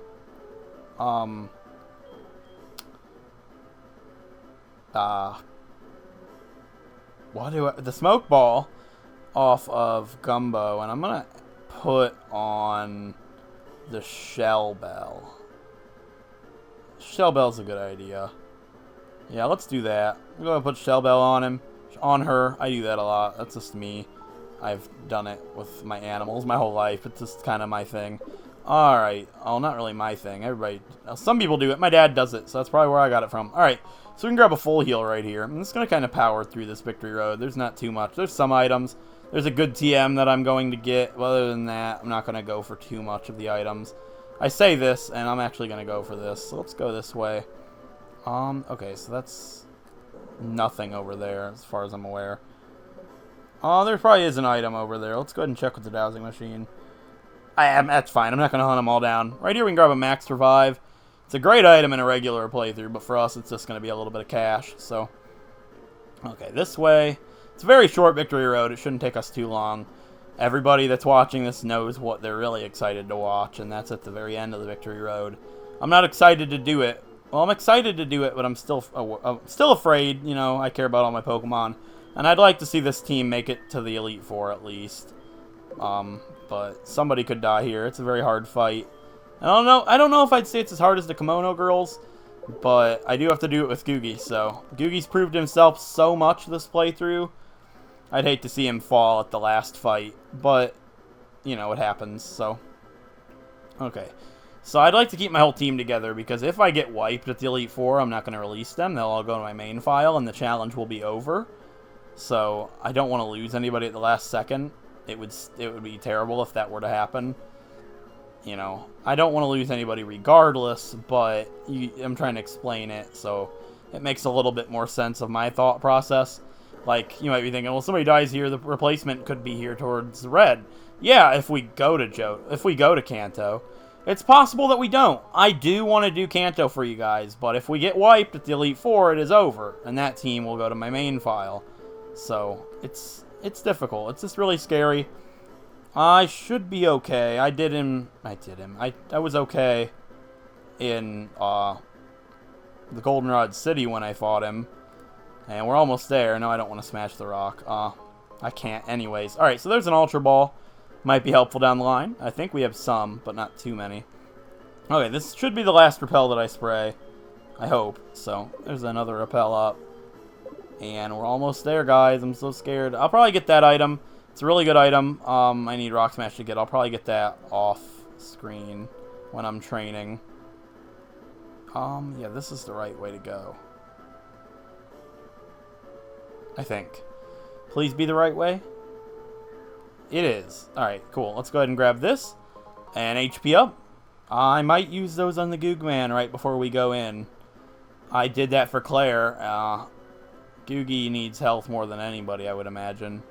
the Smoke Ball off of Gumbo, and I'm going to put on the Shell Bell. Shell Bell's a good idea. Yeah, let's do that. I'm going to put Shell Bell on him. On her. I do that a lot. That's just me. I've done it with my animals my whole life. It's just kind of my thing. Alright. Oh, not really my thing. Everybody... Some people do it. My dad does it, so that's probably where I got it from. Alright. So we can grab a full heal right here. I'm just going to kind of power through this victory road. There's not too much. There's some items. There's a good TM that I'm going to get. But other than that, I'm not going to go for too much of the items. I say this, and I'm actually going to go for this. So let's go this way. Okay, so that's nothing over there, as far as I'm aware. Oh, there probably is an item over there. Let's go ahead and check with the dowsing machine. That's fine. I'm not going to hunt them all down. Right here we can grab a Max Revive. It's a great item in a regular playthrough, but for us it's just going to be a little bit of cash. So, okay, this way. It's a very short victory road. It shouldn't take us too long. Everybody that's watching this knows what they're really excited to watch, and that's at the very end of the victory road. I'm not excited to do it. Well, I'm excited to do it, but I'm still afraid. You know, I care about all my Pokemon. And I'd like to see this team make it to the Elite Four at least. But somebody could die here. It's a very hard fight. I don't know if I'd say it's as hard as the Kimono Girls, but I do have to do it with Googie. So Googie's proved himself so much this playthrough. I'd hate to see him fall at the last fight, but you know it happens. So okay. So I'd like to keep my whole team together, because if I get wiped at the Elite Four, I'm not going to release them. They'll all go to my main file, and the challenge will be over. So I don't want to lose anybody at the last second. It would be terrible if that were to happen. You know, I don't want to lose anybody regardless, but I'm trying to explain it, so it makes a little bit more sense of my thought process. Like, you might be thinking, well, somebody dies here, the replacement could be here towards red. Yeah, if we go to Kanto. It's possible that we don't. I do want to do Kanto for you guys, but if we get wiped at the Elite Four, it is over, and that team will go to my main file. So, it's difficult. It's just really scary. I should be okay. I was okay in the Goldenrod City when I fought him. And we're almost there. No, I don't want to smash the rock. I can't anyways. Alright, so there's an Ultra Ball. Might be helpful down the line. I think we have some, but not too many. Okay, this should be the last Repel that I spray. I hope. So, there's another Repel up. And we're almost there, guys. I'm so scared. I'll probably get that item. It's a really good item. I need Rock Smash to get. I'll probably get that off screen when I'm training. Yeah, this is the right way to go. I think. Please be the right way. It is. Alright, cool. Let's go ahead and grab this. And HP up. I might use those on the Googman right before we go in. I did that for Claire. Googie needs health more than anybody, I would imagine.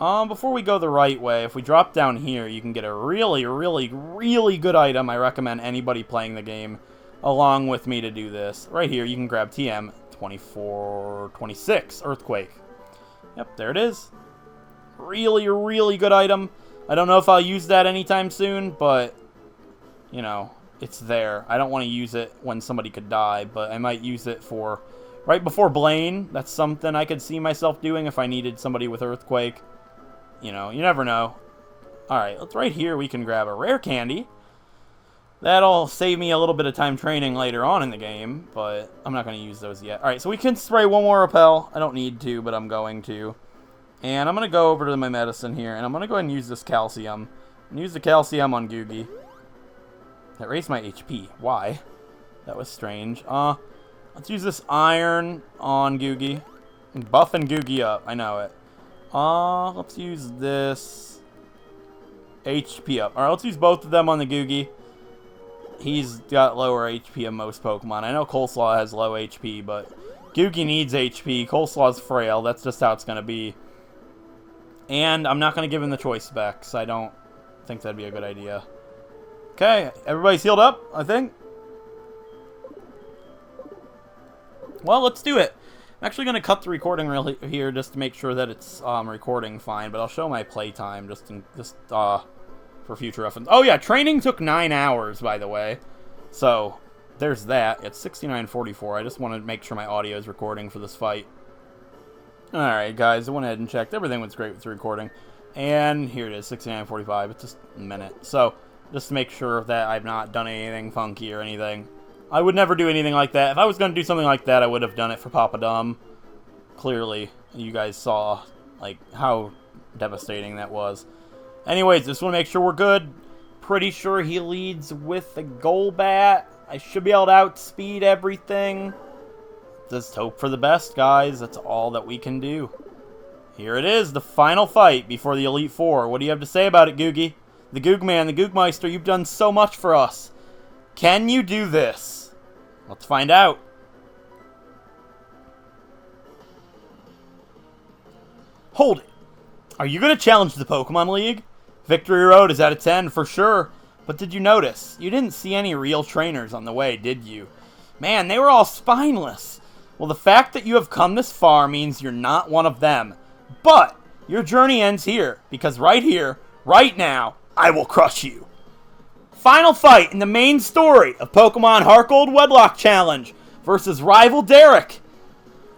Before we go the right way, if we drop down here, you can get a really, really, really good item. I recommend anybody playing the game along with me to do this. Right here, you can grab TM 2426 Earthquake. Yep, there it is. Really, really good item. I don't know if I'll use that anytime soon, but, you know, it's there. I don't want to use it when somebody could die, but I might use it for right before Blaine. That's something I could see myself doing if I needed somebody with Earthquake. You know, you never know. Alright, let's right here we can grab a rare candy. That'll save me a little bit of time training later on in the game, but I'm not going to use those yet. Alright, so we can spray one more repel. I don't need to, but I'm going to. And I'm going to go over to my medicine here, and I'm going to go ahead and use this calcium. And use the calcium on Googie. That raised my HP. Why? That was strange. Let's use this iron on Googie. I'm buffing Googie up. I know it. Let's use this HP up. Alright, let's use both of them on the Googie. He's got lower HP than most Pokemon. I know Coleslaw has low HP, but Googie needs HP. Coleslaw's frail. That's just how it's going to be. And I'm not going to give him the choice specs. I don't think that'd be a good idea. Okay, everybody's healed up, I think. Well, let's do it. I'm actually going to cut the recording here just to make sure that it's recording fine, but I'll show my playtime just for future reference. Oh yeah, training took 9 hours, by the way. So, there's that. It's 69:44. I just want to make sure my audio is recording for this fight. Alright, guys, I went ahead and checked. Everything was great with the recording. And here it is, 69:45. It's just a minute. So, just to make sure that I've not done anything funky or anything. I would never do anything like that. If I was going to do something like that, I would have done it for Papa Dumb. Clearly, you guys saw like how devastating that was. Anyways, just want to make sure we're good. Pretty sure he leads with the Golbat. I should be able to outspeed everything. Just hope for the best, guys. That's all that we can do. Here it is, the final fight before the Elite Four. What do you have to say about it, Googie? The Googman, the Googmeister, you've done so much for us. Can you do this? Let's find out. Hold it. Are you going to challenge the Pokemon League? Victory Road is out of 10 for sure. But did you notice? You didn't see any real trainers on the way, did you? Man, they were all spineless. Well, the fact that you have come this far means you're not one of them. But your journey ends here, because right here, right now, I will crush you. Final fight in the main story of Pokemon Heart Gold Wedlocke Challenge versus rival Derek.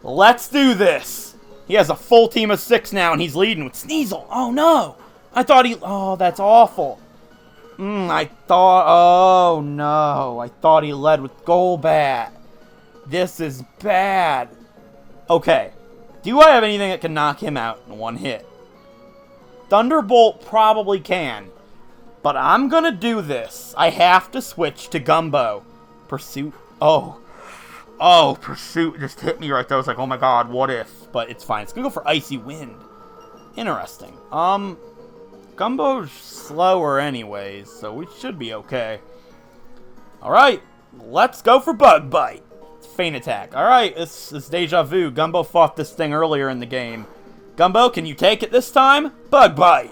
Let's do this. He has a full team of 6 now, and he's leading with Sneasel. Oh, no. I thought he... Oh, that's awful. Oh, no. I thought he led with Golbat. This is bad. Okay. Do I have anything that can knock him out in one hit? Thunderbolt probably can. But I'm going to do this. I have to switch to Gumbo. Pursuit. Oh, Pursuit just hit me right there. I was like, oh my god, what if? But it's fine. It's going to go for Icy Wind. Interesting. Gumbo's slower anyways, so we should be okay. Alright, let's go for Bug Bite. Feint Attack. Alright, this is Deja Vu. Gumbo fought this thing earlier in the game. Gumbo, can you take it this time? Bug Bite.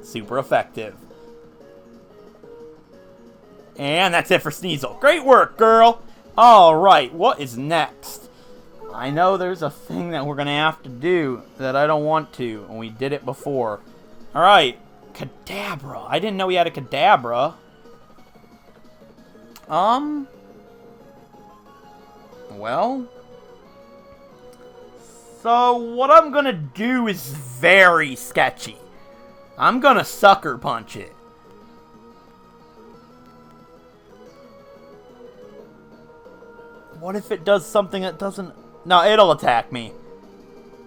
Super effective. And that's it for Sneasel. Great work, girl. Alright, what is next? I know there's a thing that we're going to have to do that I don't want to, and we did it before. Alright, Kadabra. I didn't know we had a Kadabra. Well. So, what I'm going to do is very sketchy. I'm going to Sucker Punch it. What if it does something that doesn't... No, it'll attack me.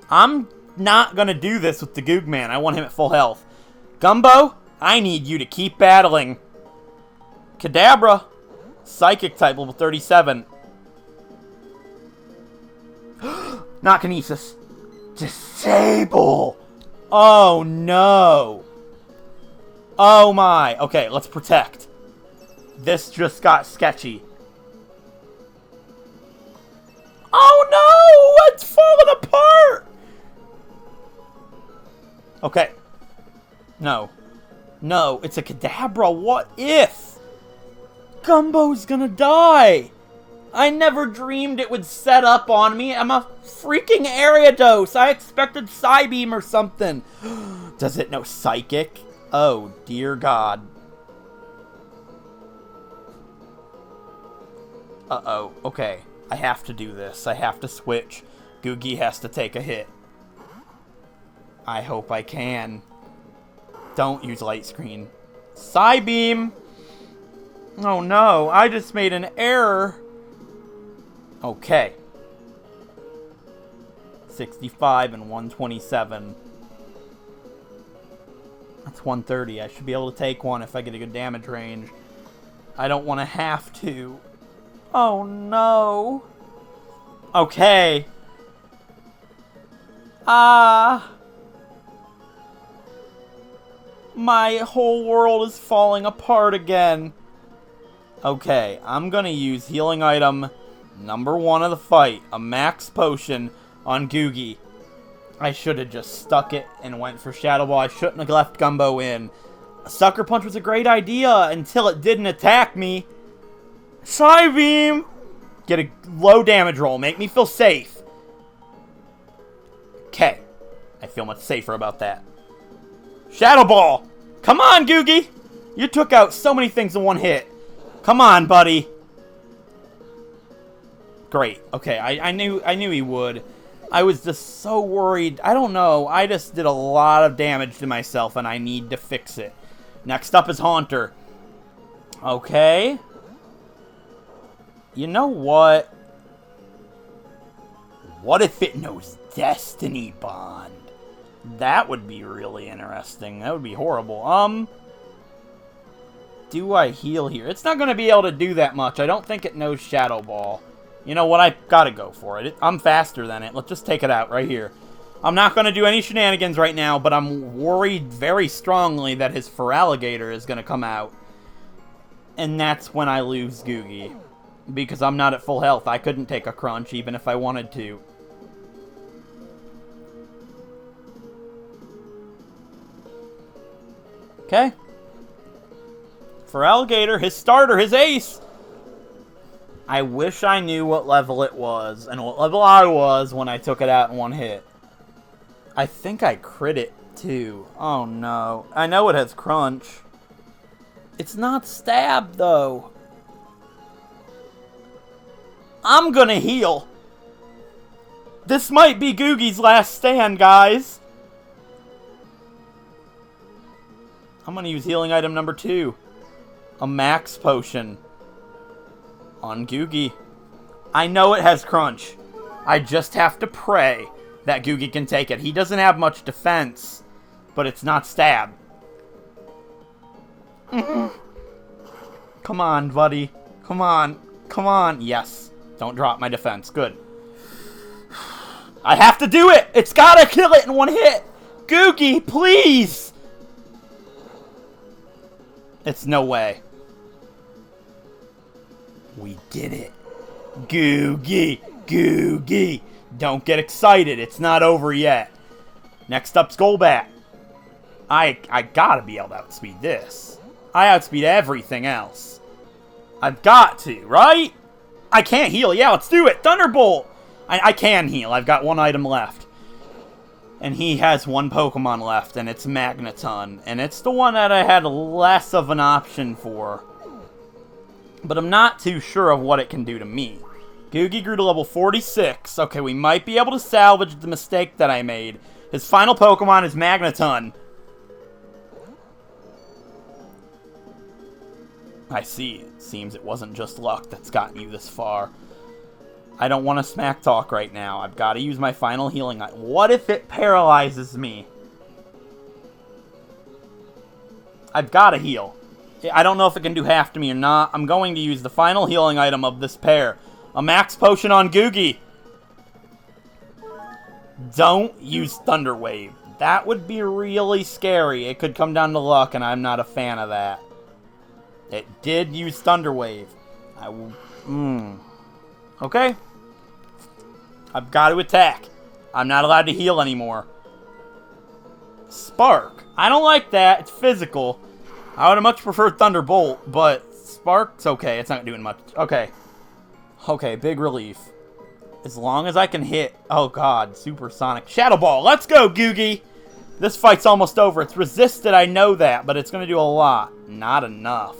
I'm not going to do this with the Googman. I want him at full health. Gumbo, I need you to keep battling. Kadabra, Psychic type, level 37. Not Kinesis. Disable. Oh, no. Oh, my. Okay, let's protect. This just got sketchy. Oh no! It's falling apart! Okay. No. No, it's a Kadabra. What if? Gumbo's gonna die. I never dreamed it would set up on me. I'm a freaking Ariados. I expected Psybeam or something. Does it know Psychic? Oh, dear God. Uh-oh. Okay. I have to do this. I have to switch. Googie has to take a hit. I hope I can. Don't use Light Screen. Psybeam! Oh no, I just made an error. Okay. 65 and 127. That's 130. I should be able to take one if I get a good damage range. I don't want to have to. Oh no. Okay. My whole world is falling apart again. Okay, I'm gonna use healing item number 1 of the fight, a max potion on Googie. I should have just stuck it and went for Shadow Ball. I shouldn't have left Gumbo in. A Sucker Punch was a great idea until it didn't attack me. Psybeam! Get a low damage roll. Make me feel safe. Okay. I feel much safer about that. Shadow Ball! Come on, Googie! You took out so many things in one hit. Come on, buddy. Great. Okay, I knew he would. I was just so worried. I don't know. I just did a lot of damage to myself, and I need to fix it. Next up is Haunter. Okay. You know what? What if it knows Destiny Bond? That would be really interesting. That would be horrible. Do I heal here? It's not going to be able to do that much. I don't think it knows Shadow Ball. You know what? I gotta go for it. I'm faster than it. Let's just take it out right here. I'm not going to do any shenanigans right now, but I'm worried very strongly that his Feraligatr is going to come out. And that's when I lose Googie. Because I'm not at full health. I couldn't take a crunch even if I wanted to. Okay. Feraligatr, his starter, his ace. I wish I knew what level it was and what level I was when I took it out in one hit. I think I crit it too. Oh no. I know it has crunch. It's not stab though. I'm gonna heal. This might be Googie's last stand, guys. I'm gonna use healing item number 2. A max potion. On Googie. I know it has crunch. I just have to pray that Googie can take it. He doesn't have much defense, but it's not stab. Come on, buddy. Come on. Come on. Yes. Don't drop my defense. Good. I have to do it! It's gotta kill it in one hit! Googie, please! It's no way. We did it. Googie! Googie! Don't get excited. It's not over yet. Next up's Golbat. I gotta be able to outspeed this. I outspeed everything else. I've got to, right? I can't heal. Yeah, let's do it. Thunderbolt! I can heal. I've got one item left. And he has one Pokemon left, and it's Magneton. And it's the one that I had less of an option for. But I'm not too sure of what it can do to me. Googie grew to level 46. Okay, we might be able to salvage the mistake that I made. His final Pokemon is Magneton. I see. It seems it wasn't just luck that's gotten you this far. I don't want to smack talk right now. I've got to use my final healing item. What if it paralyzes me? I've got to heal. I don't know if it can do half to me or not. I'm going to use the final healing item of this pair. A max potion on Googie. Don't use Thunder Wave. That would be really scary. It could come down to luck, and I'm not a fan of that. It did use Thunder Wave. Okay. I've got to attack. I'm not allowed to heal anymore. Spark. I don't like that. It's physical. I would have much preferred Thunderbolt, but Spark's okay. It's not doing much. Okay. Okay, big relief. As long as I can hit... Oh, God. Supersonic. Shadow Ball. Let's go, Googie. This fight's almost over. It's resisted, I know that, but it's going to do a lot. Not enough.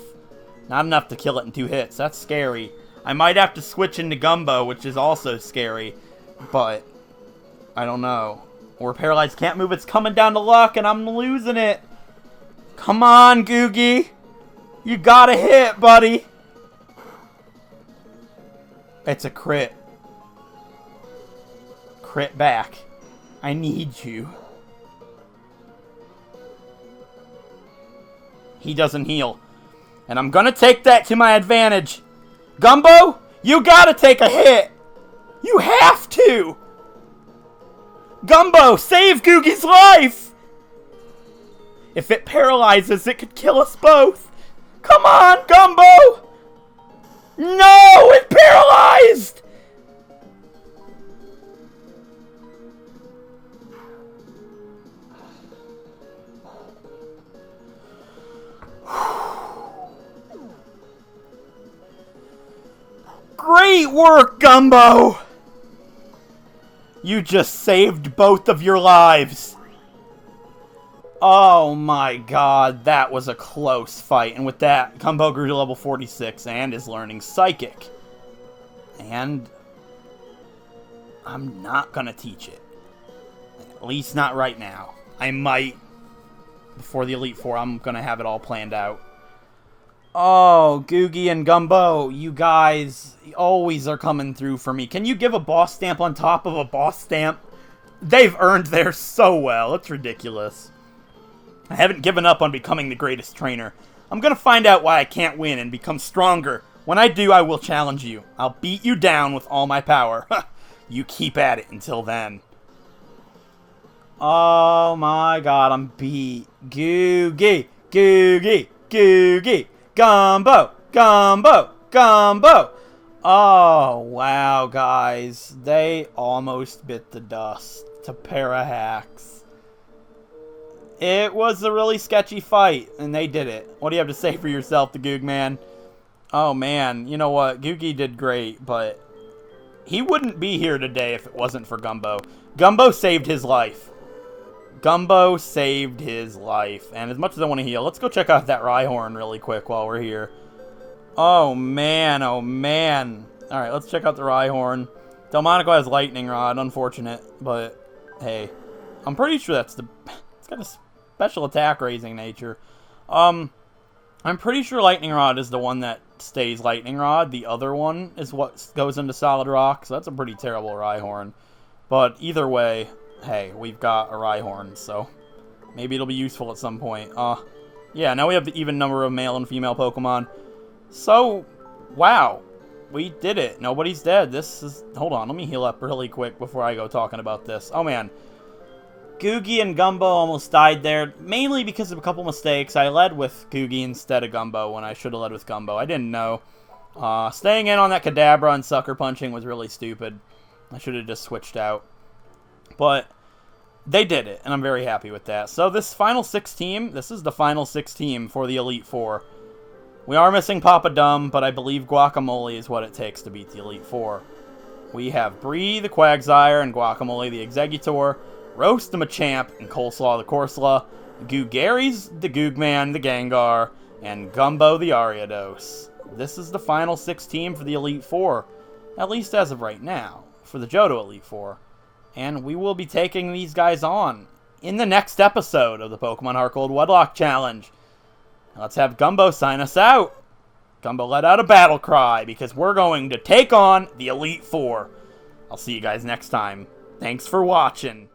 Not enough to kill it in 2 hits. That's scary. I might have to switch into Gumbo, which is also scary. But, I don't know. Or Paralyzed can't move. It's coming down to luck, and I'm losing it. Come on, Googie. You gotta hit, buddy. It's a crit. Crit back. I need you. He doesn't heal. And I'm gonna take that to my advantage. Gumbo, you gotta take a hit. You have to. Gumbo, save Googie's life. If it paralyzes, it could kill us both. Come on, Gumbo. No, it paralyzed. Great work, Gumbo! You just saved both of your lives. Oh my god, that was a close fight. And with that, Gumbo grew to level 46 and is learning Psychic. And I'm not gonna teach it. At least not right now. I might. Before the Elite Four, I'm gonna have it all planned out. Oh, Googie and Gumbo, you guys always are coming through for me. Can you give a boss stamp on top of a boss stamp? They've earned theirs so well. It's ridiculous. I haven't given up on becoming the greatest trainer. I'm going to find out why I can't win and become stronger. When I do, I will challenge you. I'll beat you down with all my power. You keep at it until then. Oh my god, I'm beat. Googie, Googie, Googie. Gumbo! Gumbo! Gumbo! Oh, wow, guys. They almost bit the dust to Parahacks. It was a really sketchy fight, and they did it. What do you have to say for yourself, the Goog Man? Oh, man. You know what? Googie did great, but he wouldn't be here today if it wasn't for Gumbo. Gumbo saved his life. Gumbo saved his life. And as much as I want to heal, let's go check out that Rhyhorn really quick while we're here. Oh, man. Oh, man. Alright, let's check out the Rhyhorn. Delmonico has Lightning Rod. Unfortunate. But, hey. I'm pretty sure that's the... It's got a special attack raising nature. I'm pretty sure Lightning Rod is the one that stays Lightning Rod. The other one is what goes into Solid Rock. So that's a pretty terrible Rhyhorn. But either way... Hey, we've got a Rhyhorn, so maybe it'll be useful at some point. Yeah, now we have the even number of male and female Pokemon. So, wow. We did it. Nobody's dead. This is... Hold on, let me heal up really quick before I go talking about this. Oh, man. Googie and Gumbo almost died there, mainly because of a couple mistakes. I led with Googie instead of Gumbo when I should have led with Gumbo. I didn't know. Staying in on that Kadabra and Sucker Punching was really stupid. I should have just switched out. But they did it, and I'm very happy with that. So this final 6 team, this is the final 6 team for the Elite Four. We are missing Papa Dumb, but I believe Guacamole is what it takes to beat the Elite Four. We have Bree the Quagsire and Guacamole the Exeggutor, Roast the Machamp and Coleslaw the Corsola, Googary's the Googman the Gengar, and Gumbo the Ariados. This is the final 6 team for the Elite Four, at least as of right now, for the Johto Elite Four. And we will be taking these guys on in the next episode of the Pokemon Heart Gold Wedlocke Challenge. Let's have Gumbo sign us out. Gumbo let out a battle cry because we're going to take on the Elite Four. I'll see you guys next time. Thanks for watching.